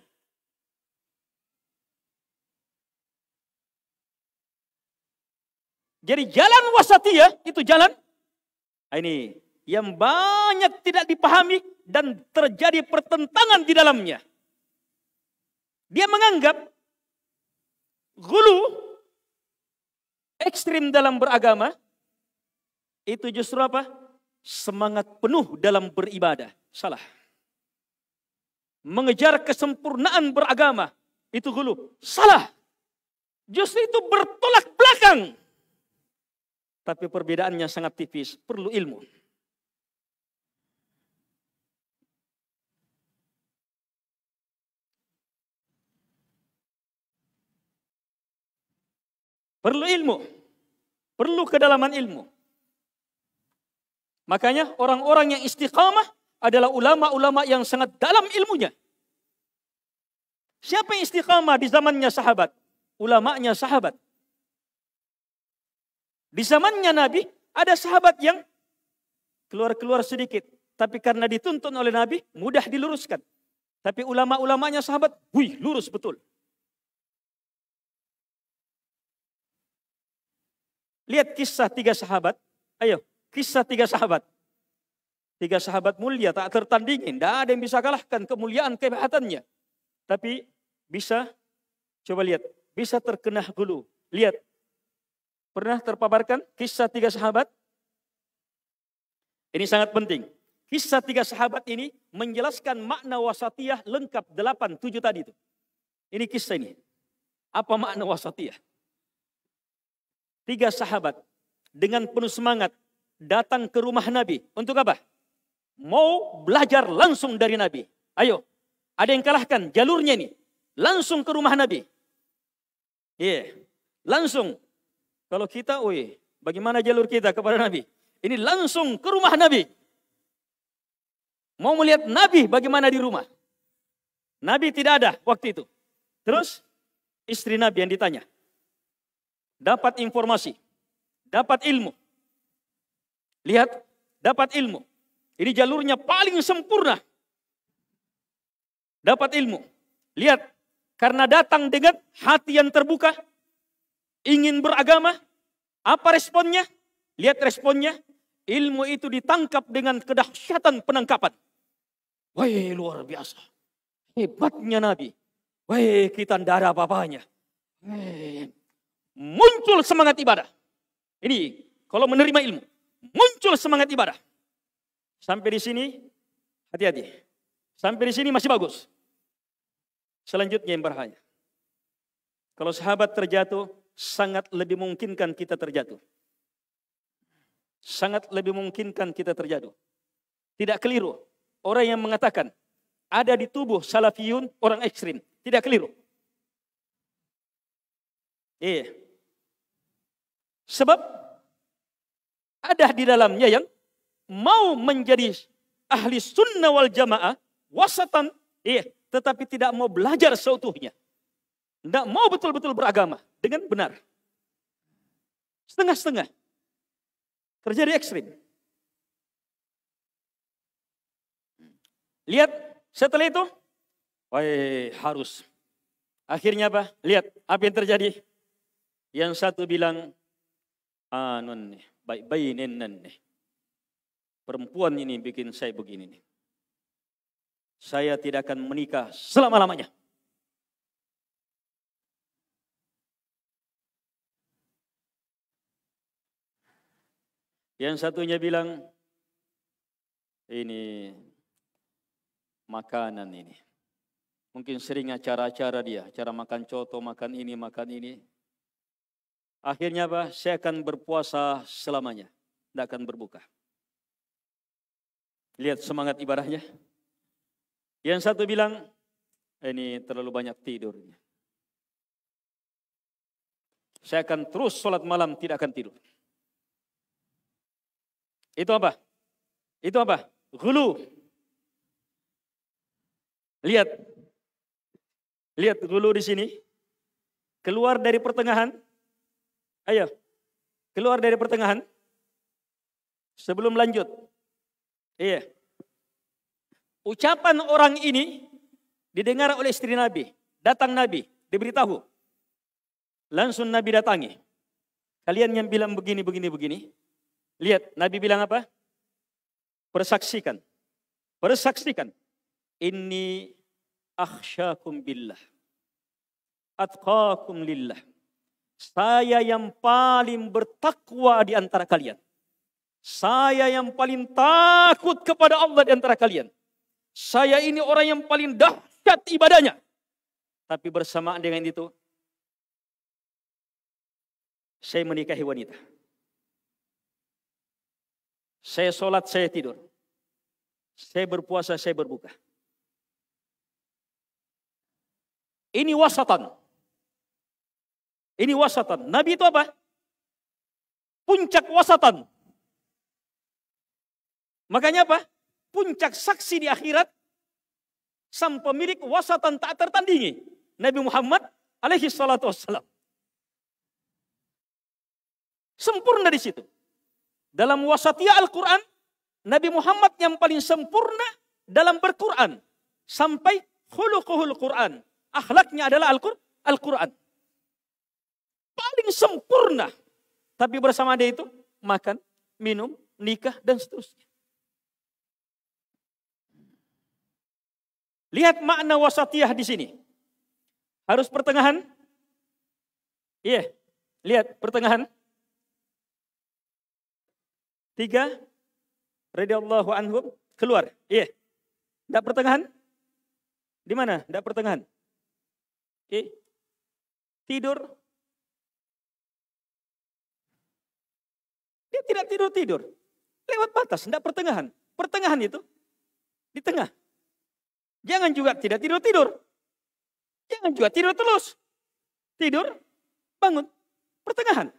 Jadi jalan wasatiyah itu jalan ini yang banyak tidak dipahami dan terjadi pertentangan di dalamnya. Dia menganggap gulu ekstrim dalam beragama itu justru apa? Semangat penuh dalam beribadah. Salah. Mengejar kesempurnaan beragama. Itu gulu. Salah. Justru itu bertolak belakang. Tapi perbedaannya sangat tipis. Perlu ilmu. Perlu ilmu. Perlu kedalaman ilmu. Makanya orang-orang yang istiqamah adalah ulama-ulama yang sangat dalam ilmunya. Siapa yang istiqamah di zamannya sahabat? Ulamanya sahabat. Di zamannya Nabi, ada sahabat yang keluar-keluar sedikit. Tapi karena dituntun oleh Nabi, mudah diluruskan. Tapi ulama-ulamanya sahabat, lurus betul. Lihat kisah 3 sahabat. Ayo, kisah 3 sahabat. 3 sahabat mulia, tak tertandingin. Tidak ada yang bisa kalahkan kemuliaan, kehebatannya. Tapi bisa, coba lihat, bisa terkena hulu. Lihat, pernah terpaparkan kisah 3 sahabat? Ini sangat penting. Kisah 3 sahabat ini menjelaskan makna wasatiyah lengkap 8, 7 tadi itu. Ini kisah ini. Apa makna wasatiyah? 3 sahabat dengan penuh semangat datang ke rumah Nabi. Untuk apa? Mau belajar langsung dari Nabi. Ayo, ada yang kalahkan jalurnya ini. Langsung ke rumah Nabi. Langsung. Kalau kita, bagaimana jalur kita kepada Nabi? Ini langsung ke rumah Nabi. Mau melihat Nabi bagaimana di rumah. Nabi tidak ada waktu itu. Terus istri Nabi yang ditanya. Dapat informasi. Dapat ilmu. Lihat, dapat ilmu. Ini jalurnya paling sempurna. Dapat ilmu. Lihat, karena datang dengan hati yang terbuka. Ingin beragama, apa responnya? Lihat responnya, ilmu itu ditangkap dengan kedahsyatan penangkapan. Luar biasa. Hebatnya Nabi. Kita tidak ada apa-apanya. Muncul semangat ibadah. Ini, kalau menerima ilmu. Muncul semangat ibadah. Sampai di sini, hati-hati. Sampai di sini masih bagus. Selanjutnya yang berbahaya. Kalau sahabat terjatuh, sangat lebih mungkinkan kita terjatuh. Sangat lebih mungkinkan kita terjatuh. Tidak keliru. Orang yang mengatakan ada di tubuh salafiyun orang ekstrim. Tidak keliru. Sebab ada di dalamnya yang mau menjadi ahli sunnah wal jamaah wasatan. Tetapi tidak mau belajar seutuhnya. Tidak mau betul-betul beragama dengan benar. Setengah-setengah. Terjadi ekstrim. Lihat setelah itu. Harus. Akhirnya apa? Lihat apa yang terjadi. Yang satu bilang. Baik-baik perempuan ini bikin saya begini nih. Saya tidak akan menikah selama-lamanya. Yang satunya bilang, ini makanan ini. Mungkin sering acara-acara dia, acara makan coto, makan ini, makan ini. Akhirnya apa? Saya akan berpuasa selamanya. Tidak akan berbuka. Lihat semangat ibadahnya. Yang satu bilang, ini terlalu banyak tidurnya. Saya akan terus sholat malam, tidak akan tidur. Itu apa? Itu apa? Ghulu. Lihat. Lihat ghulu di sini. Keluar dari pertengahan. Ayo. Keluar dari pertengahan. Sebelum lanjut. Ucapan orang ini didengar oleh istri Nabi. Datang Nabi, diberitahu. Langsung Nabi datangi. Kalian yang bilang begini, begini, begini. Lihat, Nabi bilang apa? Persaksikan. Persaksikan. Inni akhsyakum billah. Atqakum lillah. Saya yang paling bertakwa di antara kalian. Saya yang paling takut kepada Allah di antara kalian. Saya ini orang yang paling dahsyat ibadahnya. Tapi bersamaan dengan itu, saya menikahi wanita. Saya sholat, saya tidur. Saya berpuasa, saya berbuka. Ini wasatan. Ini wasatan. Nabi itu apa? Puncak wasatan. Makanya apa? Puncak saksi di akhirat, sang pemilik wasatan tak tertandingi, Nabi Muhammad alaihi salatu wassalam. Sempurna di situ. Dalam wasatiyah Al-Quran, Nabi Muhammad yang paling sempurna dalam berquran. Sampai khuluquhul Quran. Akhlaknya adalah Al-Quran. Paling sempurna. Tapi bersama dia itu, makan, minum, nikah, dan seterusnya. Lihat makna wasatiyah di sini. Harus pertengahan. Iya, lihat pertengahan. 3 radhiyallahu anhum keluar. Iya. Enggak pertengahan? Di mana? Enggak pertengahan. Oke. Tidur. Dia tidak tidur-tidur. Lewat batas, enggak pertengahan. Pertengahan itu di tengah. Jangan juga tidak tidur-tidur. Jangan juga tidur terus. Tidur, bangun. Pertengahan.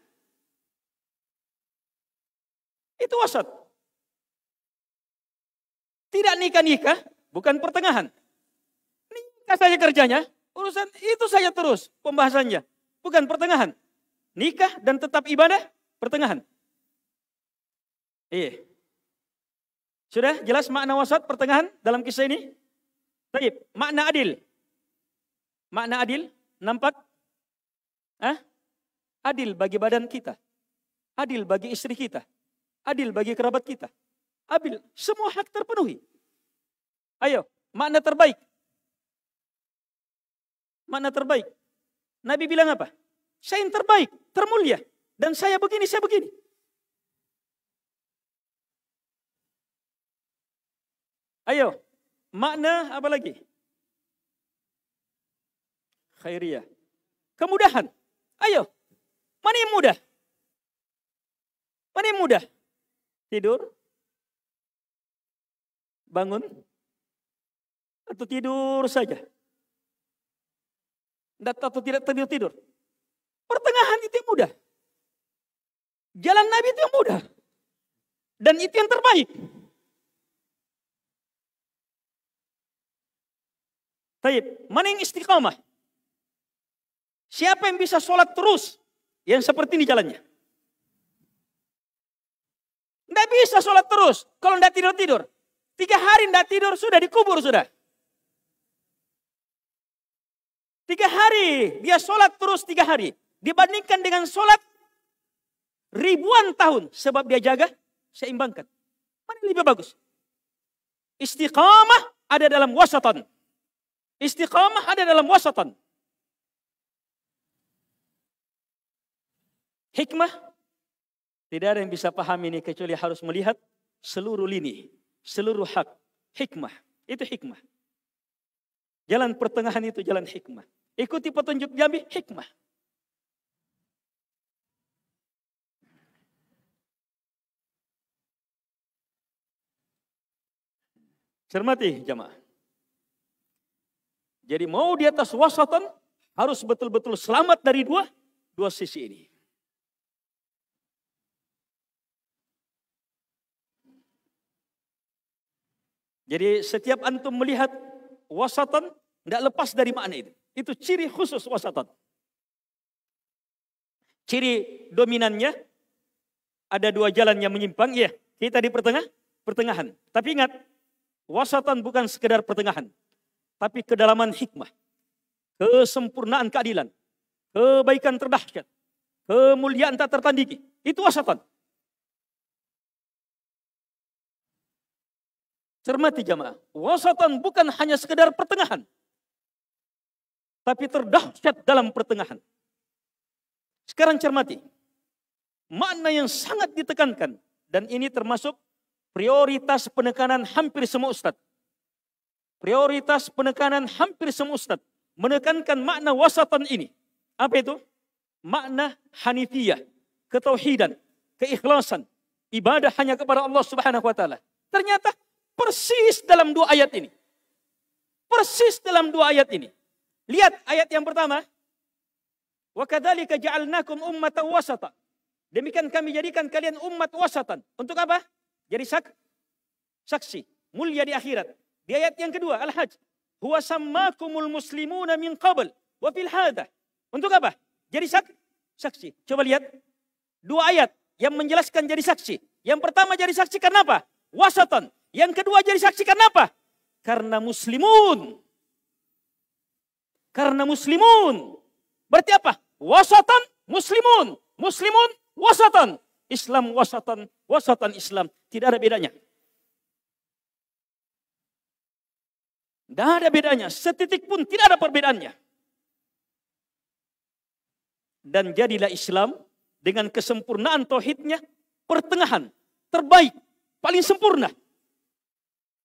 Itu wasat. Tidak nikah-nikah, bukan pertengahan. Nikah saja kerjanya, urusan itu saja terus pembahasannya. Bukan pertengahan. Nikah dan tetap ibadah, pertengahan. Iya. Sudah jelas makna wasat pertengahan dalam kisah ini? Baik, makna adil. Makna adil nampak? Adil bagi badan kita. Adil bagi istri kita. Adil bagi kerabat kita. Adil, semua hak terpenuhi. Ayo, makna terbaik. Makna terbaik. Nabi bilang apa? Saya yang terbaik, termulia. Dan saya begini, saya begini. Ayo, makna apa lagi? Khairiyah. Kemudahan. Ayo, mana yang mudah? Mana yang mudah? Tidur? Bangun? Atau tidur saja? Atau tidak tidur? Pertengahan itu yang mudah. Jalan Nabi itu yang mudah. Dan itu yang terbaik. Taib, mana yang istiqamah? Siapa yang bisa sholat terus? Yang seperti ini jalannya. Tidak bisa sholat terus. Kalau tidak tidur-tidur. 3 hari tidak tidur, sudah dikubur sudah. 3 hari, dia sholat terus 3 hari. Dibandingkan dengan sholat ribuan tahun. Sebab dia jaga, seimbangkan. Mana yang lebih bagus? Istiqamah ada dalam wasatan. Istiqamah ada dalam wasatan. Hikmah, tidak ada yang bisa paham ini kecuali harus melihat seluruh lini, seluruh hak. Hikmah, itu hikmah. Jalan pertengahan itu jalan hikmah. Ikuti petunjuk Nabi, hikmah. Cermati jamaah. Jadi mau di atas wasatan harus betul-betul selamat dari dua sisi ini. Jadi setiap antum melihat wasatan tidak lepas dari makna itu. Itu ciri khusus wasatan. Ciri dominannya ada 2 jalan yang menyimpang. Ya, kita di pertengahan. Tapi ingat, wasatan bukan sekedar pertengahan. Tapi kedalaman hikmah, kesempurnaan keadilan, kebaikan terdahsyat, kemuliaan tak tertandingi. Itu wasatan. Cermati jamaah, wasatan bukan hanya sekedar pertengahan, tapi terdahsyat dalam pertengahan. Sekarang cermati, makna yang sangat ditekankan, dan ini termasuk prioritas penekanan hampir semua ustadz. Prioritas penekanan hampir semua ustadz menekankan makna wasatan ini. Apa itu? Makna hanifiyah, ketauhidan, keikhlasan, ibadah hanya kepada Allah Subhanahu wa taala. Ternyata persis dalam 2 ayat ini. Persis dalam 2 ayat ini. Lihat ayat yang pertama. Wa kadzalika ja'alnakum ummatan wasata. Demikian kami jadikan kalian umat wasatan. Untuk apa? Jadi saksi. Mulia di akhirat. Di ayat yang kedua, Al-Hajj. Huwa sammakumul muslimuna min qabl wa fil hadah. Untuk apa? Jadi saksi. Coba lihat. Dua ayat yang menjelaskan jadi saksi. Yang pertama jadi saksi karena apa? Wasatan. Yang kedua jadi saksi karena apa? Karena muslimun. Karena muslimun. Berarti apa? Wasatan, muslimun. Muslimun, wasatan. Islam, wasatan. Wasatan, Islam. Tidak ada bedanya. Tidak ada bedanya. Setitik pun tidak ada perbedaannya. Dan jadilah Islam dengan kesempurnaan tauhidnya pertengahan, terbaik, paling sempurna.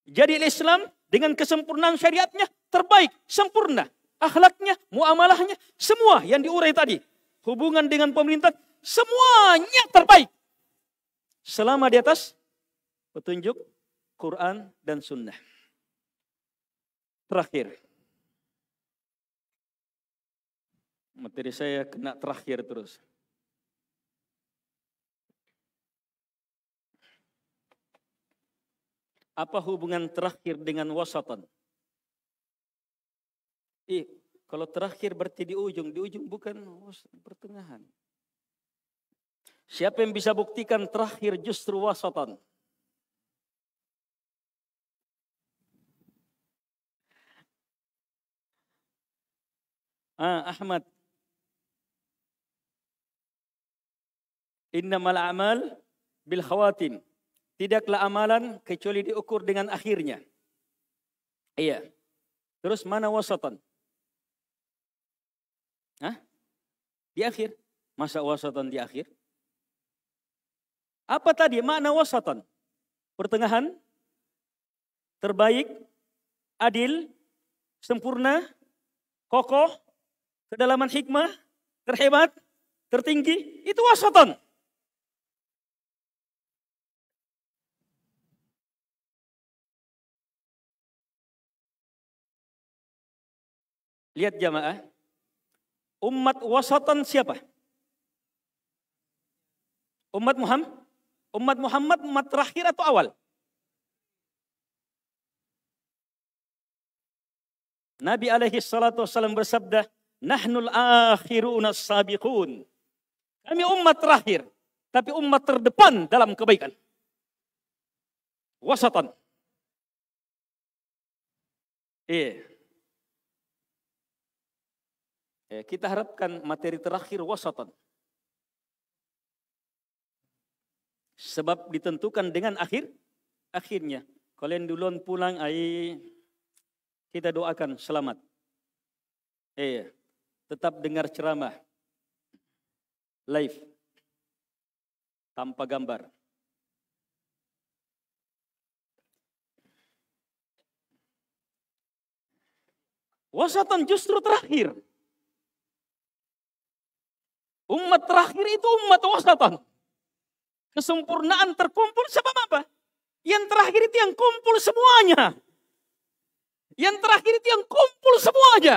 Jadilah Islam dengan kesempurnaan syariatnya terbaik, sempurna. Akhlaknya, muamalahnya, semua yang diurai tadi. Hubungan dengan pemerintah, semuanya terbaik. Selama di atas petunjuk Quran dan Sunnah. Terakhir. Materi saya kena terakhir terus. Apa hubungan terakhir dengan wasatan? Kalau terakhir berarti di ujung bukan pertengahan. Siapa yang bisa buktikan terakhir justru wasatan? Ahmad. Innamal a'mal bil khawatim. Tidaklah amalan kecuali diukur dengan akhirnya. Iya. Terus mana wasatan? Di akhir. Masa wasatan di akhir? Apa tadi makna wasatan? Pertengahan, terbaik, adil, sempurna, kokoh, kedalaman hikmah, terhebat, tertinggi. Itu wasatan. Lihat jamaah. Umat wasatan siapa? Umat Muhammad? Umat Muhammad umat terakhir atau awal? Nabi alaihi salatu wassalam bersabda, "Nahnul akhiruna sabiqun." Kami umat terakhir, tapi umat terdepan dalam kebaikan. Wasatan. Kita harapkan materi terakhir wasatan. Sebab ditentukan dengan akhirnya. Kalian duluan pulang, kita doakan selamat. Tetap dengar ceramah. Live. Tanpa gambar. Wasatan justru terakhir. Umat terakhir itu umat wasatan. Kesempurnaan terkumpul sebab apa? Yang terakhir itu yang kumpul semuanya. Yang terakhir itu yang kumpul semuanya.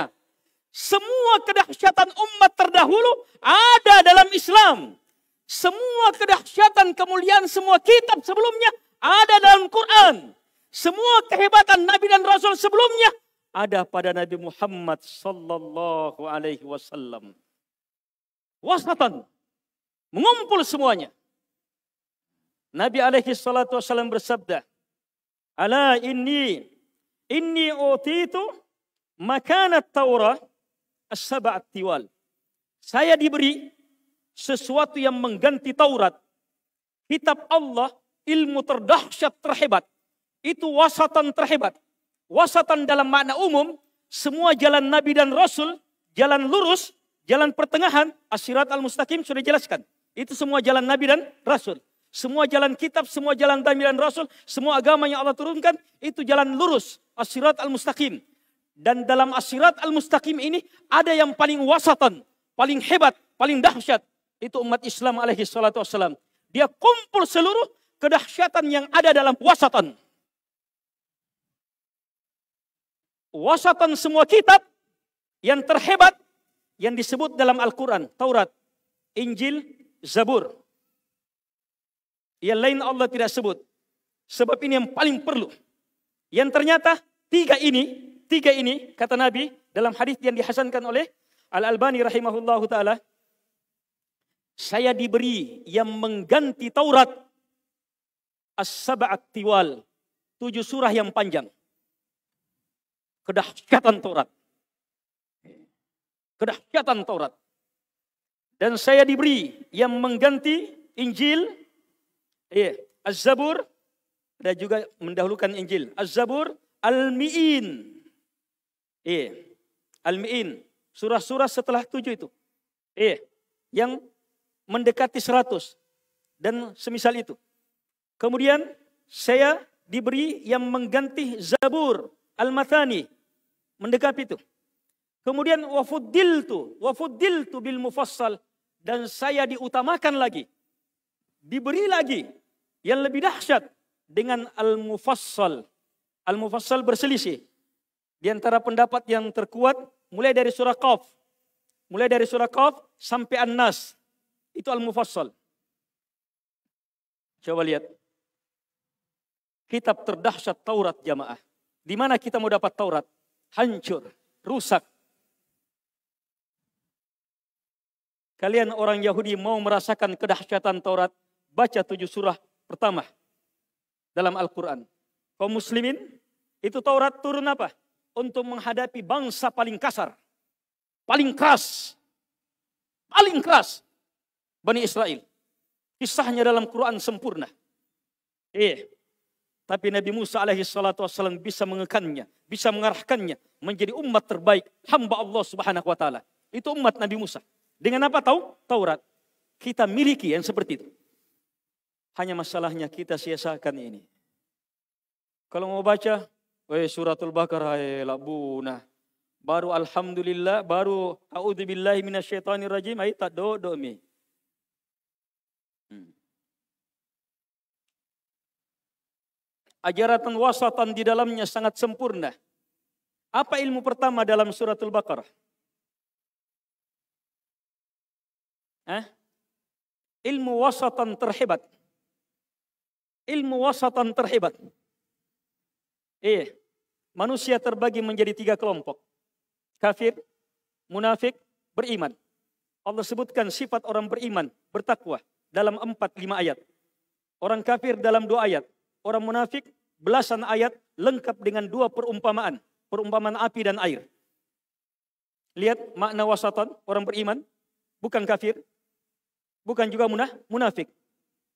Semua kedahsyatan umat terdahulu ada dalam Islam. Semua kedahsyatan kemuliaan semua kitab sebelumnya ada dalam Quran. Semua kehebatan Nabi dan Rasul sebelumnya ada pada Nabi Muhammad sallallahu alaihi wasallam. Wasatan. Mengumpul semuanya. Nabi alaihi salatu wasallam bersabda, "Ala inni utitu makanat Taurah as-sab'at tiwal." Saya diberi sesuatu yang mengganti Taurat. Kitab Allah, ilmu terdahsyat terhebat. Itu wasatan terhebat. Wasatan dalam makna umum, semua jalan Nabi dan Rasul, jalan lurus, jalan pertengahan, as-sirat al-mustaqim sudah dijelaskan. Itu semua jalan Nabi dan Rasul. Semua jalan kitab, semua jalan Nabi dan Rasul, semua agama yang Allah turunkan, itu jalan lurus, as-sirat al-mustaqim. Dan dalam as-sirat al-mustaqim ini, ada yang paling wasatan, paling hebat, paling dahsyat. Itu umat Islam alaihi salatu wassalam. Dia kumpul seluruh kedahsyatan yang ada dalam wasatan. Wasatan semua kitab yang terhebat, yang disebut dalam Al-Quran, Taurat, Injil, Zabur. Yang lain Allah tidak sebut. Sebab ini yang paling perlu. Yang ternyata tiga ini kata Nabi dalam hadis yang dihasankan oleh Al-Albani rahimahullahu ta'ala, saya diberi yang mengganti Taurat as-sab'at tiwal, 7 surah yang panjang. Kedahsyatan Taurat. Kedahsyatan Taurat. Dan saya diberi yang mengganti Injil, Az-Zabur, dan juga mendahulukan Injil. Az-Zabur, Al-Mi'in. Al-Mi'in. Surah-surah setelah 7 itu. Yang mendekati 100. Dan semisal itu. Kemudian saya diberi yang mengganti Zabur, Al-Mathani. Mendekati itu. Kemudian wafuddiltu bil mufassal. Dan saya diutamakan lagi. Diberi lagi yang lebih dahsyat dengan Al-Mufassal. Al-Mufassal berselisih. Di antara pendapat yang terkuat mulai dari surah Qaf. Mulai dari surah Qaf sampai An-Nas. Itu Al-Mufassal. Coba lihat. Kitab terdahsyat Taurat jamaah. Di mana kita mau dapat Taurat? Hancur, rusak. Kalian orang Yahudi mau merasakan kedahsyatan Taurat, baca 7 surah pertama dalam Al-Quran. Kaum muslimin, itu Taurat turun apa? Untuk menghadapi bangsa paling kasar, paling keras, Bani Israel. Kisahnya dalam Quran sempurna. Tapi Nabi Musa alaihi salatu wassalam bisa mengekannya, bisa mengarahkannya menjadi umat terbaik, hamba Allah subhanahu wa ta'ala. Itu umat Nabi Musa. Dengan apa tahu? Taurat. Kita miliki yang seperti itu. Hanya masalahnya kita sia-siakan ini. Kalau mau baca, suratul Baqarah, labuna. Baru alhamdulillah, baru a'udzubillahi minasyaitonirrajim, tak do mi. Ajaran wasatan di dalamnya sangat sempurna. Apa ilmu pertama dalam suratul Baqarah? Ilmu wasatan terhebat. Ilmu wasatan terhebat. Manusia terbagi menjadi 3 kelompok. Kafir, munafik, beriman. Allah sebutkan sifat orang beriman, bertakwa dalam 4-5 ayat. Orang kafir dalam 2 ayat. Orang munafik belasan ayat lengkap dengan 2 perumpamaan. Perumpamaan api dan air. Lihat makna wasatan, orang beriman, bukan kafir. Bukan juga munafik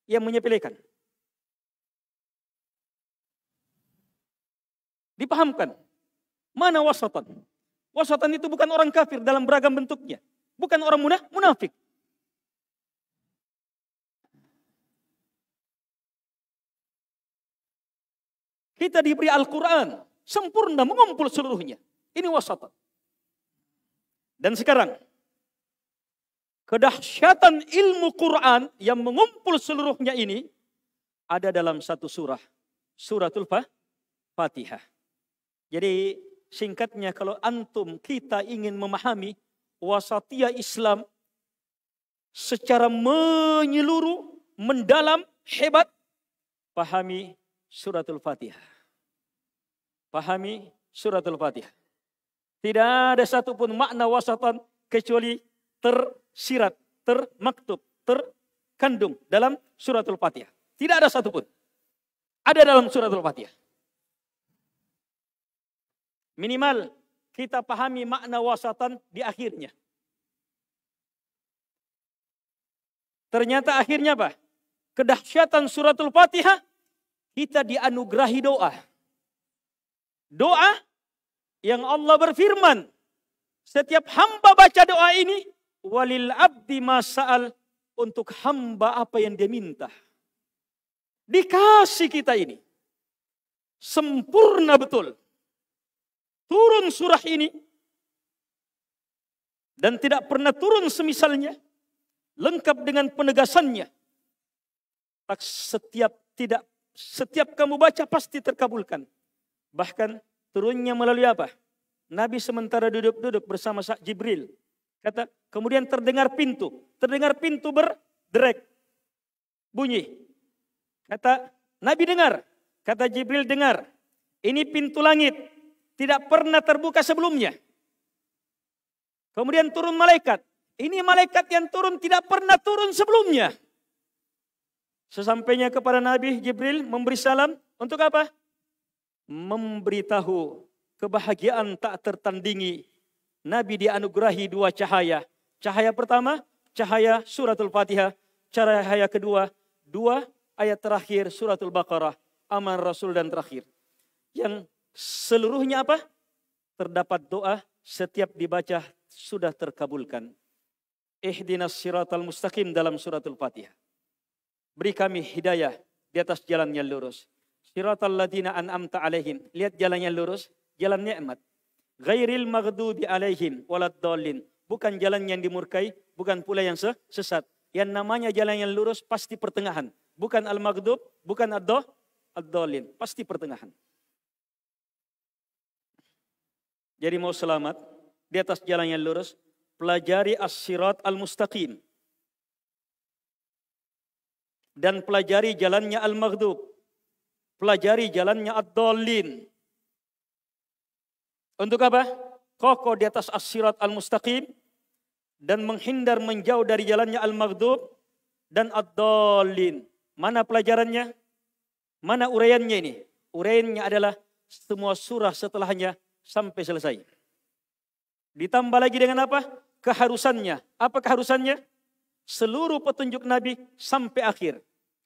yang menyepelekan. Dipahamkan. Mana wasatan? Wasatan itu bukan orang kafir dalam beragam bentuknya. Bukan orang munafik. Kita diberi Al-Quran. Sempurna, mengumpul seluruhnya. Ini wasatan. Dan sekarang. Kedahsyatan ilmu Quran yang mengumpul seluruhnya ini ada dalam satu surah. Suratul Fatihah. Jadi singkatnya kalau antum kita ingin memahami wasatiyah Islam secara menyeluruh, mendalam, hebat, pahami suratul Fatihah. Pahami suratul Fatihah. Tidak ada satupun makna wasatan kecuali tersirat, termaktub, terkandung dalam suratul Fatihah. Tidak ada satupun. Ada dalam suratul Fatihah. Minimal kita pahami makna wasatan di akhirnya. Ternyata akhirnya apa? Kedahsyatan suratul Fatihah, kita dianugerahi doa. Doa yang Allah berfirman, setiap hamba baca doa ini, walil abdi masa'al, untuk hamba apa yang dia minta. Dikasih kita ini. Sempurna betul. Turun surah ini. Dan tidak pernah turun semisalnya. Lengkap dengan penegasannya. Setiap kamu baca pasti terkabulkan. Bahkan turunnya melalui apa? Nabi sementara duduk-duduk bersama Jibril. Kata, kemudian terdengar pintu berderek, bunyi. Kata Nabi dengar, kata Jibril dengar, ini pintu langit, tidak pernah terbuka sebelumnya. Kemudian turun malaikat, ini malaikat yang turun tidak pernah turun sebelumnya. Sesampainya kepada Nabi, Jibril memberi salam, untuk apa? Memberitahu kebahagiaan tak tertandingi. Nabi dianugerahi 2 cahaya. Cahaya pertama, cahaya suratul Fatihah. Cahaya kedua, 2 ayat terakhir suratul Baqarah. Aman Rasul dan terakhir. Yang seluruhnya apa? Terdapat doa setiap dibaca sudah terkabulkan. Ihdinas siratal mustaqim dalam suratul Fatihah. Beri kami hidayah di atas jalan yang lurus. Siratal ladzina an'amta alaihim. Lihat jalan yang lurus, jalan nikmat. Ghairil maghdubi alaihim waladdallin. Bukan jalan yang dimurkai, bukan pula yang sesat. Yang namanya jalan yang lurus pasti pertengahan. Bukan al-maghdub, bukan ad-dallin, pasti pertengahan. Jadi mau selamat di atas jalan yang lurus, pelajari as-sirat al-mustaqim. Dan pelajari jalannya al-maghdub. Pelajari jalannya ad-dallin. Untuk apa? Kokoh di atas as-sirat al-mustaqim dan menghindar menjauh dari jalannya al-maghdub dan ad-dallin. Mana pelajarannya? Mana uraiannya ini? Uraiannya adalah semua surah setelahnya sampai selesai. Ditambah lagi dengan apa? Keharusannya. Apa keharusannya? Seluruh petunjuk Nabi sampai akhir.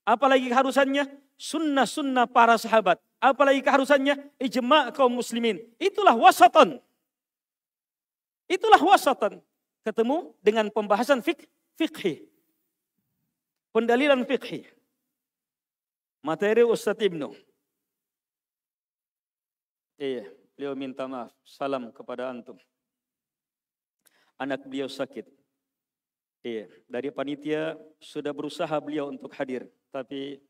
Apalagi keharusannya? Sunnah-sunnah para sahabat. Apalagi keharusannya? Ijma' kaum muslimin. Itulah wasatan. Itulah wasatan. Ketemu dengan pembahasan fikih. Pendalilan fikih. Materi Ustadz Ibnu. Iya, beliau minta maaf. Salam kepada antum. Anak beliau sakit. Iya, dari panitia sudah berusaha beliau untuk hadir. Tapi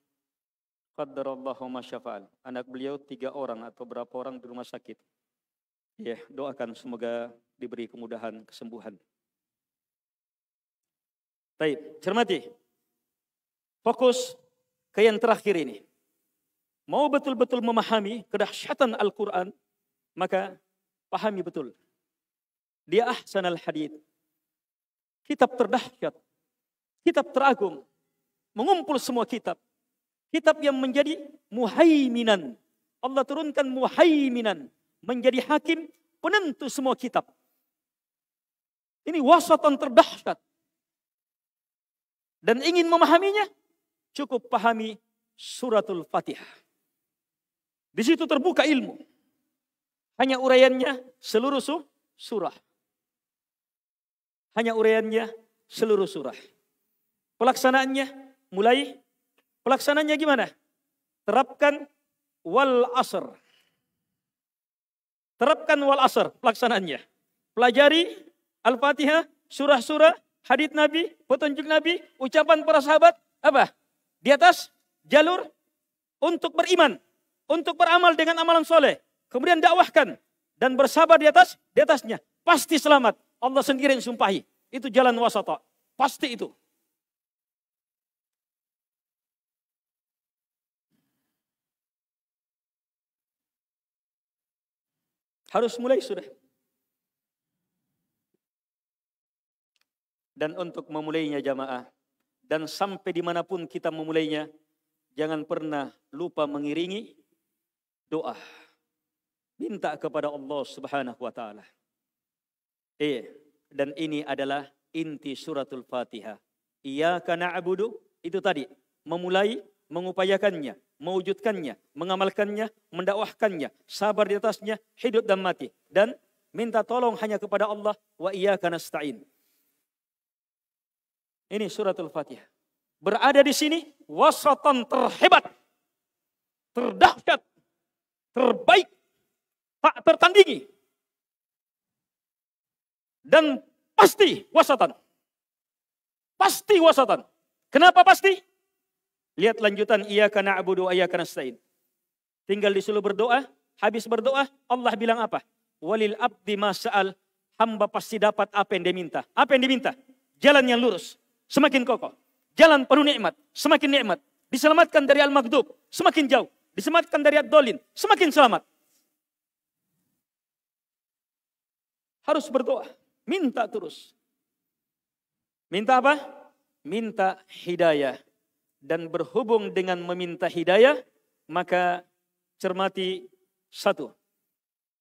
qaddarallahu ma syafa'al. Anak beliau 3 orang atau berapa orang di rumah sakit. Ya, doakan semoga diberi kemudahan, kesembuhan. Baik, cermati. Fokus ke yang terakhir ini. Mau betul-betul memahami kedahsyatan Al-Quran, maka pahami betul. Dia ahsanal hadits. Kitab terdahsyat. Kitab teragung. Mengumpul semua kitab. Kitab yang menjadi muhaiminan. Allah turunkan muhaiminan. Menjadi hakim penentu semua kitab. Ini wasatan terdahsyat. Dan ingin memahaminya, cukup pahami suratul Fatihah. Di situ terbuka ilmu. Hanya uraiannya seluruh surah. Hanya uraiannya seluruh surah. Pelaksanaannya pelaksananya gimana? Terapkan wal asr. Terapkan wal asr pelaksanaannya. Pelajari Al-Fatihah, surah-surah, hadits Nabi, petunjuk Nabi, ucapan para sahabat, apa? Di atas jalur untuk beriman, untuk beramal dengan amalan soleh. Kemudian dakwahkan dan bersabar di atasnya. Pasti selamat. Allah sendiri yang sumpahi. Itu jalan wasata. Pasti itu. Harus mulai sudah. Dan untuk memulainya jamaah, dan sampai dimanapun kita memulainya, jangan pernah lupa mengiringi doa. Minta kepada Allah Subhanahu wa ta'ala. Dan ini adalah inti suratul Fatihah. Iyyaka na'budu, itu tadi. Memulai, mengupayakannya, mewujudkannya, mengamalkannya, mendakwahkannya, sabar di atasnya, hidup dan mati. Dan minta tolong hanya kepada Allah. Wa iyyaka nasta'in. Ini suratul Fatihah. Berada di sini, wasatan terhebat, terdahsyat, terbaik, tak tertandingi. Dan pasti wasatan. Pasti wasatan. Kenapa pasti? Lihat lanjutan, iyyaka na'budu wa iyyaka nasta'in. Tinggal disuruh berdoa, habis berdoa, Allah bilang apa? Walil abdi ma sa'al, hamba pasti dapat apa yang dia minta. Apa yang diminta? Jalan yang lurus, semakin kokoh. Jalan penuh nikmat, semakin nikmat. Diselamatkan dari al-maghdub, semakin jauh. Diselamatkan dari ad-dhalin, semakin selamat. Harus berdoa, minta terus. Minta apa? Minta hidayah. Dan berhubung dengan meminta hidayah, maka cermati satu.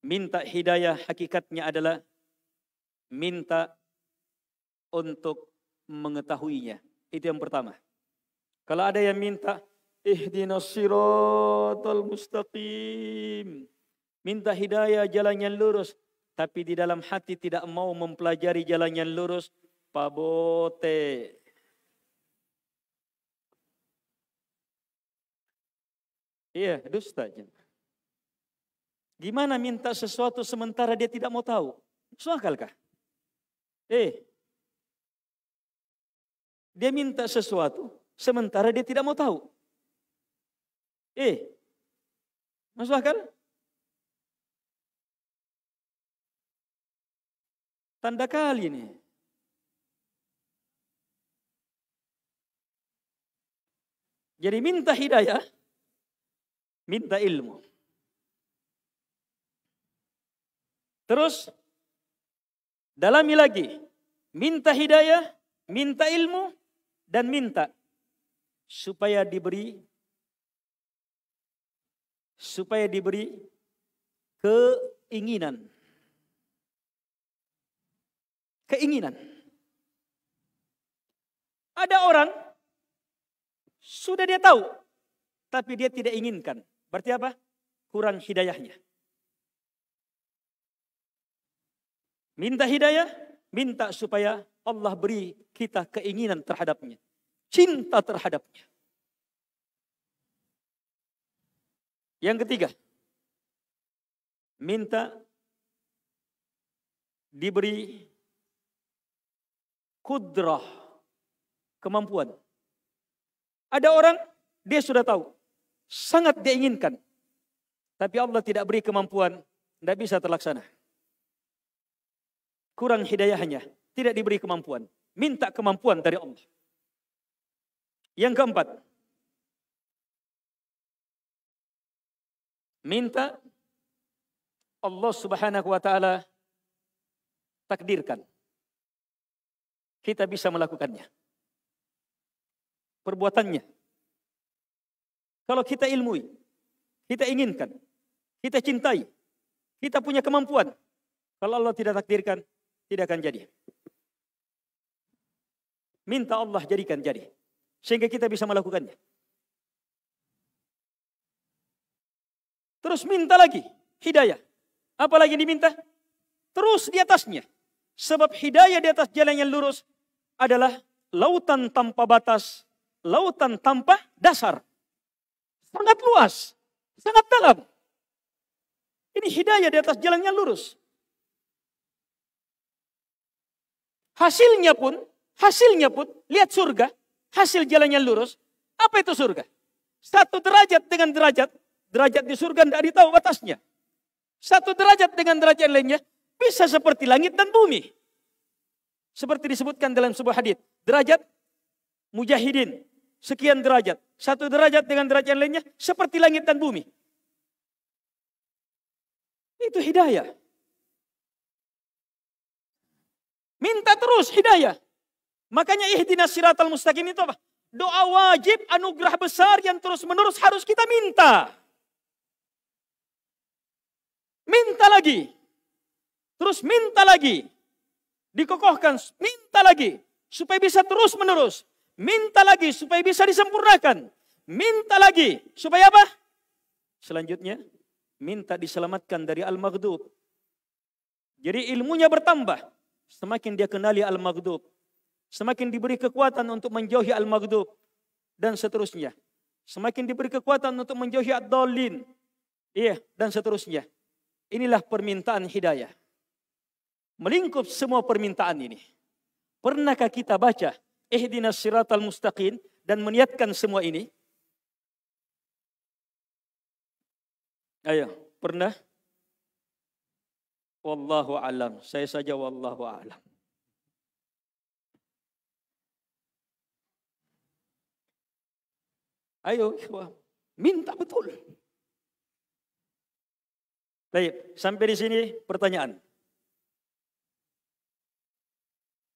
Minta hidayah hakikatnya adalah minta untuk mengetahuinya. Itu yang pertama. Kalau ada yang minta ihdinas siratal mustaqim, minta hidayah jalan yang lurus, tapi di dalam hati tidak mau mempelajari jalan yang lurus, pabote. Iya, dusta. Gimana minta sesuatu sementara dia tidak mau tahu? Masuk akalkah? Dia minta sesuatu sementara dia tidak mau tahu. Masuk akal? Tanda kali ini. Jadi minta hidayah, minta ilmu. Terus dalami lagi, minta hidayah, minta ilmu, dan minta supaya diberi keinginan. Keinginan. Ada orang sudah dia tahu, tapi dia tidak inginkan. Berarti apa? Kurang hidayahnya. Minta hidayah, minta supaya Allah beri kita keinginan terhadapnya. Cinta terhadapnya. Yang ketiga, minta diberi kudrah, kemampuan. Ada orang, dia sudah tahu, sangat dia inginkan. Tapi Allah tidak beri kemampuan, tidak bisa terlaksana. Kurang hidayahnya, tidak diberi kemampuan. Minta kemampuan dari Allah. Yang keempat, minta Allah Subhanahu wa ta'ala takdirkan. Kita bisa melakukannya. Perbuatannya. Kalau kita ilmui, kita inginkan, kita cintai, kita punya kemampuan. Kalau Allah tidak takdirkan, tidak akan jadi. Minta Allah jadikan jadi. Sehingga kita bisa melakukannya. Terus minta lagi hidayah. Apa lagi diminta? Terus di atasnya. Sebab hidayah di atas jalan yang lurus adalah lautan tanpa batas, lautan tanpa dasar. Sangat luas, sangat dalam. Ini hidayah di atas jalan yang lurus. Hasilnya pun, lihat surga, hasil jalan yang lurus. Apa itu surga? Satu derajat dengan derajat di surga tidak ditahu batasnya. Satu derajat dengan derajat lainnya bisa seperti langit dan bumi. Seperti disebutkan dalam sebuah hadits, derajat mujahidin sekian derajat. Satu derajat dengan derajat lainnya seperti langit dan bumi. Itu hidayah. Minta terus hidayah. Makanya ihdinas siratal mustaqim itu apa? Doa wajib, anugerah besar yang terus menerus harus kita minta. Minta lagi. Terus minta lagi. Dikokohkan, minta lagi. Supaya bisa terus menerus. Minta lagi supaya bisa disempurnakan. Minta lagi. Supaya apa? Selanjutnya, minta diselamatkan dari al-maghdub. Jadi ilmunya bertambah. Semakin dia kenali al-maghdub. Semakin diberi kekuatan untuk menjauhi al-maghdub. Dan seterusnya. Semakin diberi kekuatan untuk menjauhi ad-dhalin. Iya, dan seterusnya. Inilah permintaan hidayah. Melingkup semua permintaan ini. Pernahkah kita baca ihdinas siratal mustaqim dan meniatkan semua ini? Ayo, pernah? Wallahu alam. Saya saja wallahu alam. Ayo, minta betul. Baik, sampai di sini pertanyaan.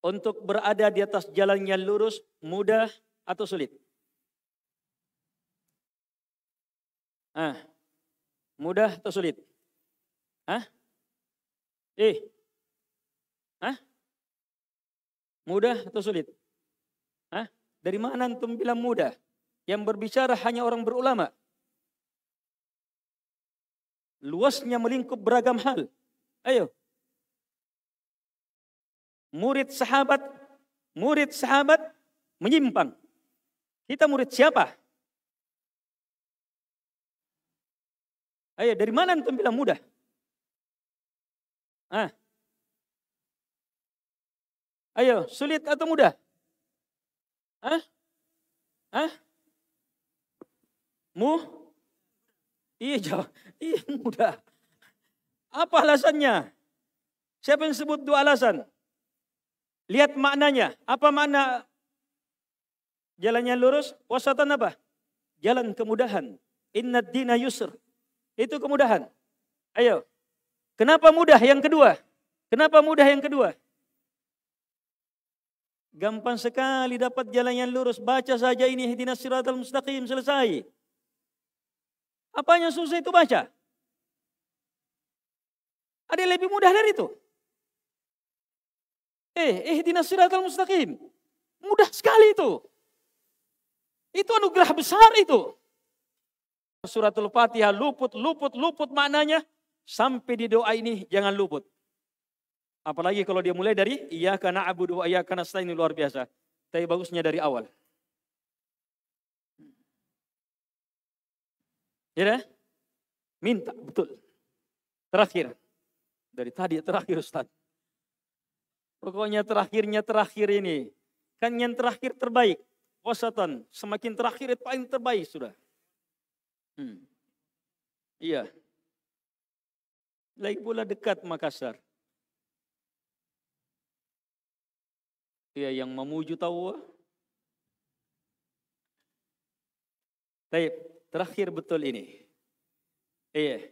Untuk berada di atas jalan yang lurus, mudah atau sulit? Mudah atau sulit? Mudah atau sulit? Dari mana antum bilang mudah? Yang berbicara hanya orang berulama. Luasnya melingkup beragam hal. Ayo. Murid sahabat menyimpang. Kita murid siapa? Ayo, dari mana antum bilang mudah? Ayo, sulit atau mudah? Iya, jawab. Iya, mudah. Apa alasannya? Siapa yang sebut dua alasan? Lihat maknanya. Apa makna jalannya lurus? Wasatan apa? Jalan kemudahan. Inna dina yusr. Itu kemudahan. Ayo. Kenapa mudah yang kedua? Kenapa mudah yang kedua? Gampang sekali dapat jalan yang lurus. Baca saja ini ihdinas siratal mustaqim, selesai. Apa yang susah itu baca? Ada yang lebih mudah dari itu? Ihdinas siratal mustaqim. Mudah sekali itu. Itu anugerah besar itu. Suratul Fatihah luput maknanya. Sampai di doa ini jangan luput. Apalagi kalau dia mulai dari iyyaka na'budu wa iyyaka nasta'in, luar biasa. Tapi bagusnya dari awal. Ya, minta betul. Terakhir. Dari tadi terakhir Ustaz. Pokoknya terakhir ini. Kan yang terakhir terbaik. Wasatan. Semakin terakhir itu paling terbaik sudah. Iya. Lagi pula dekat Makassar. Iya, yang memuju tahu. Baik, terakhir betul ini. Iya.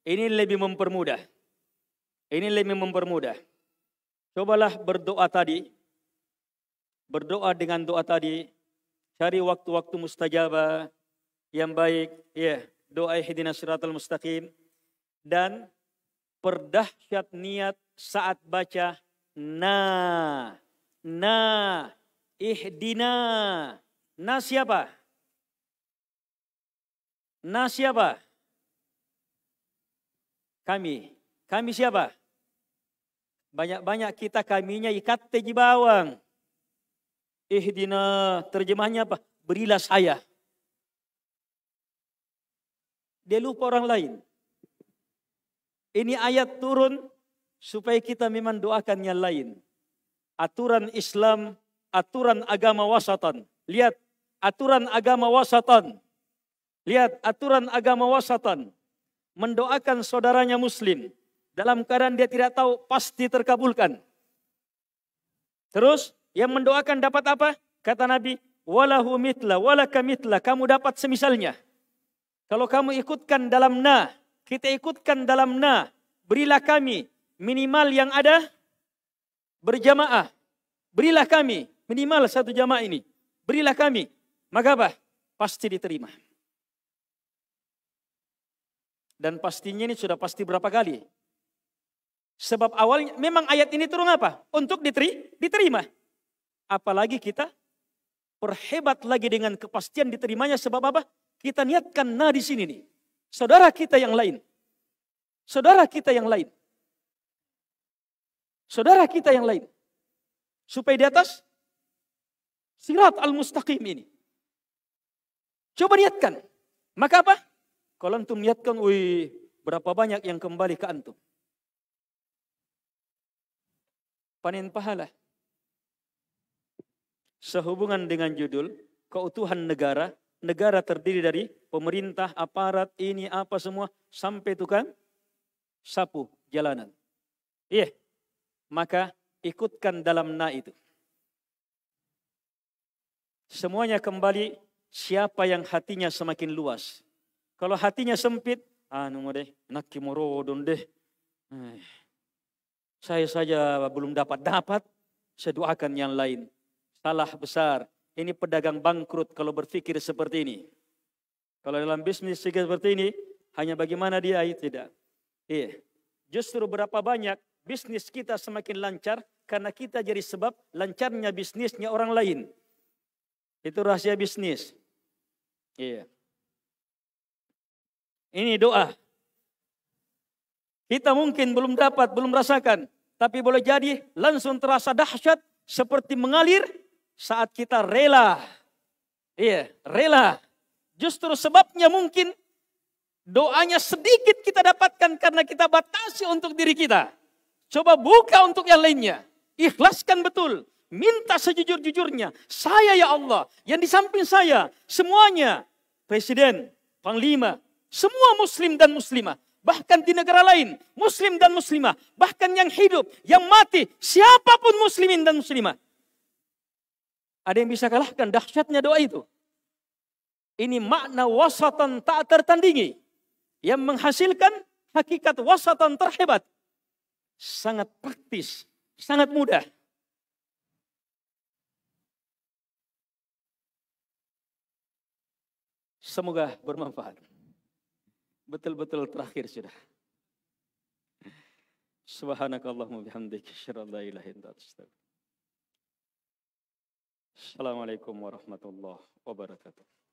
Ini lebih mempermudah. Cobalah berdoa tadi. Berdoa dengan doa tadi. Cari waktu-waktu mustajabah yang baik. Iya, doa ihdinas siratal mustaqim. Dan perdahsyat niat saat baca ihdina. Siapa? Siapa? Kami siapa? Banyak-banyak kita kaminya ikat teji bawang. Ihdina, terjemahnya apa? Berilah saya. Dia lupa orang lain. Ini ayat turun supaya kita memang doakan yang lain. Aturan Islam, aturan agama wasatan. Lihat, aturan agama wasatan. Mendoakan saudaranya muslim. Dalam keadaan dia tidak tahu, pasti terkabulkan. Terus, yang mendoakan dapat apa? Kata Nabi, walahu mitla, walaka mitla. Kamu dapat semisalnya. Kalau kamu ikutkan dalam kita ikutkan dalam berilah kami minimal yang ada berjamaah. Berilah kami minimal satu jamaah ini. Berilah kami. Maka apa? Pasti diterima. Dan pastinya ini sudah pasti berapa kali. Sebab awalnya memang ayat ini turun apa? Untuk diterima. Apalagi kita perhebat lagi dengan kepastian diterimanya, sebab apa? Kita niatkan di sini nih. Saudara kita yang lain. Supaya di atas sirat al-mustaqim ini. Coba niatkan. Maka apa? Kalau antum niatkan, berapa banyak yang kembali ke antum. Panen pahala. Sehubungan dengan judul, keutuhan negara. Negara terdiri dari pemerintah, aparat, ini apa semua. Sampai tukang sapu jalanan. Iya, maka ikutkan dalam na itu. Semuanya kembali siapa yang hatinya semakin luas. Kalau hatinya sempit, deh, nak kimorodon deh. Saya saja belum dapat, saya doakan yang lain. Salah besar. Ini pedagang bangkrut kalau berpikir seperti ini. Kalau dalam bisnis seperti ini, hanya bagaimana dia, tidak. Iya. Justru berapa banyak bisnis kita semakin lancar karena kita jadi sebab lancarnya bisnisnya orang lain. Itu rahasia bisnis. Iya. Ini doa. Kita mungkin belum dapat, belum rasakan. Tapi boleh jadi langsung terasa dahsyat seperti mengalir saat kita rela. Iya, rela. Justru sebabnya mungkin doanya sedikit kita dapatkan karena kita batasi untuk diri kita. Coba buka untuk yang lainnya. Ikhlaskan betul. Minta sejujur-jujurnya. Saya ya Allah, yang di samping saya, semuanya. Presiden, Panglima, semua muslim dan muslimah. Bahkan di negara lain, muslim dan muslimah. Bahkan yang hidup, yang mati, siapapun muslimin dan muslimah. Ada yang bisa kalahkan dahsyatnya doa itu. Ini makna wasatan tak tertandingi. Yang menghasilkan hakikat wasatan terhebat. Sangat praktis, sangat mudah. Semoga bermanfaat. Betul-betul terakhir sudah. Subhanakallahumma bihamdika asyhadu an la ilaha illa anta astaghfiruka. Assalamualaikum warahmatullahi wabarakatuh.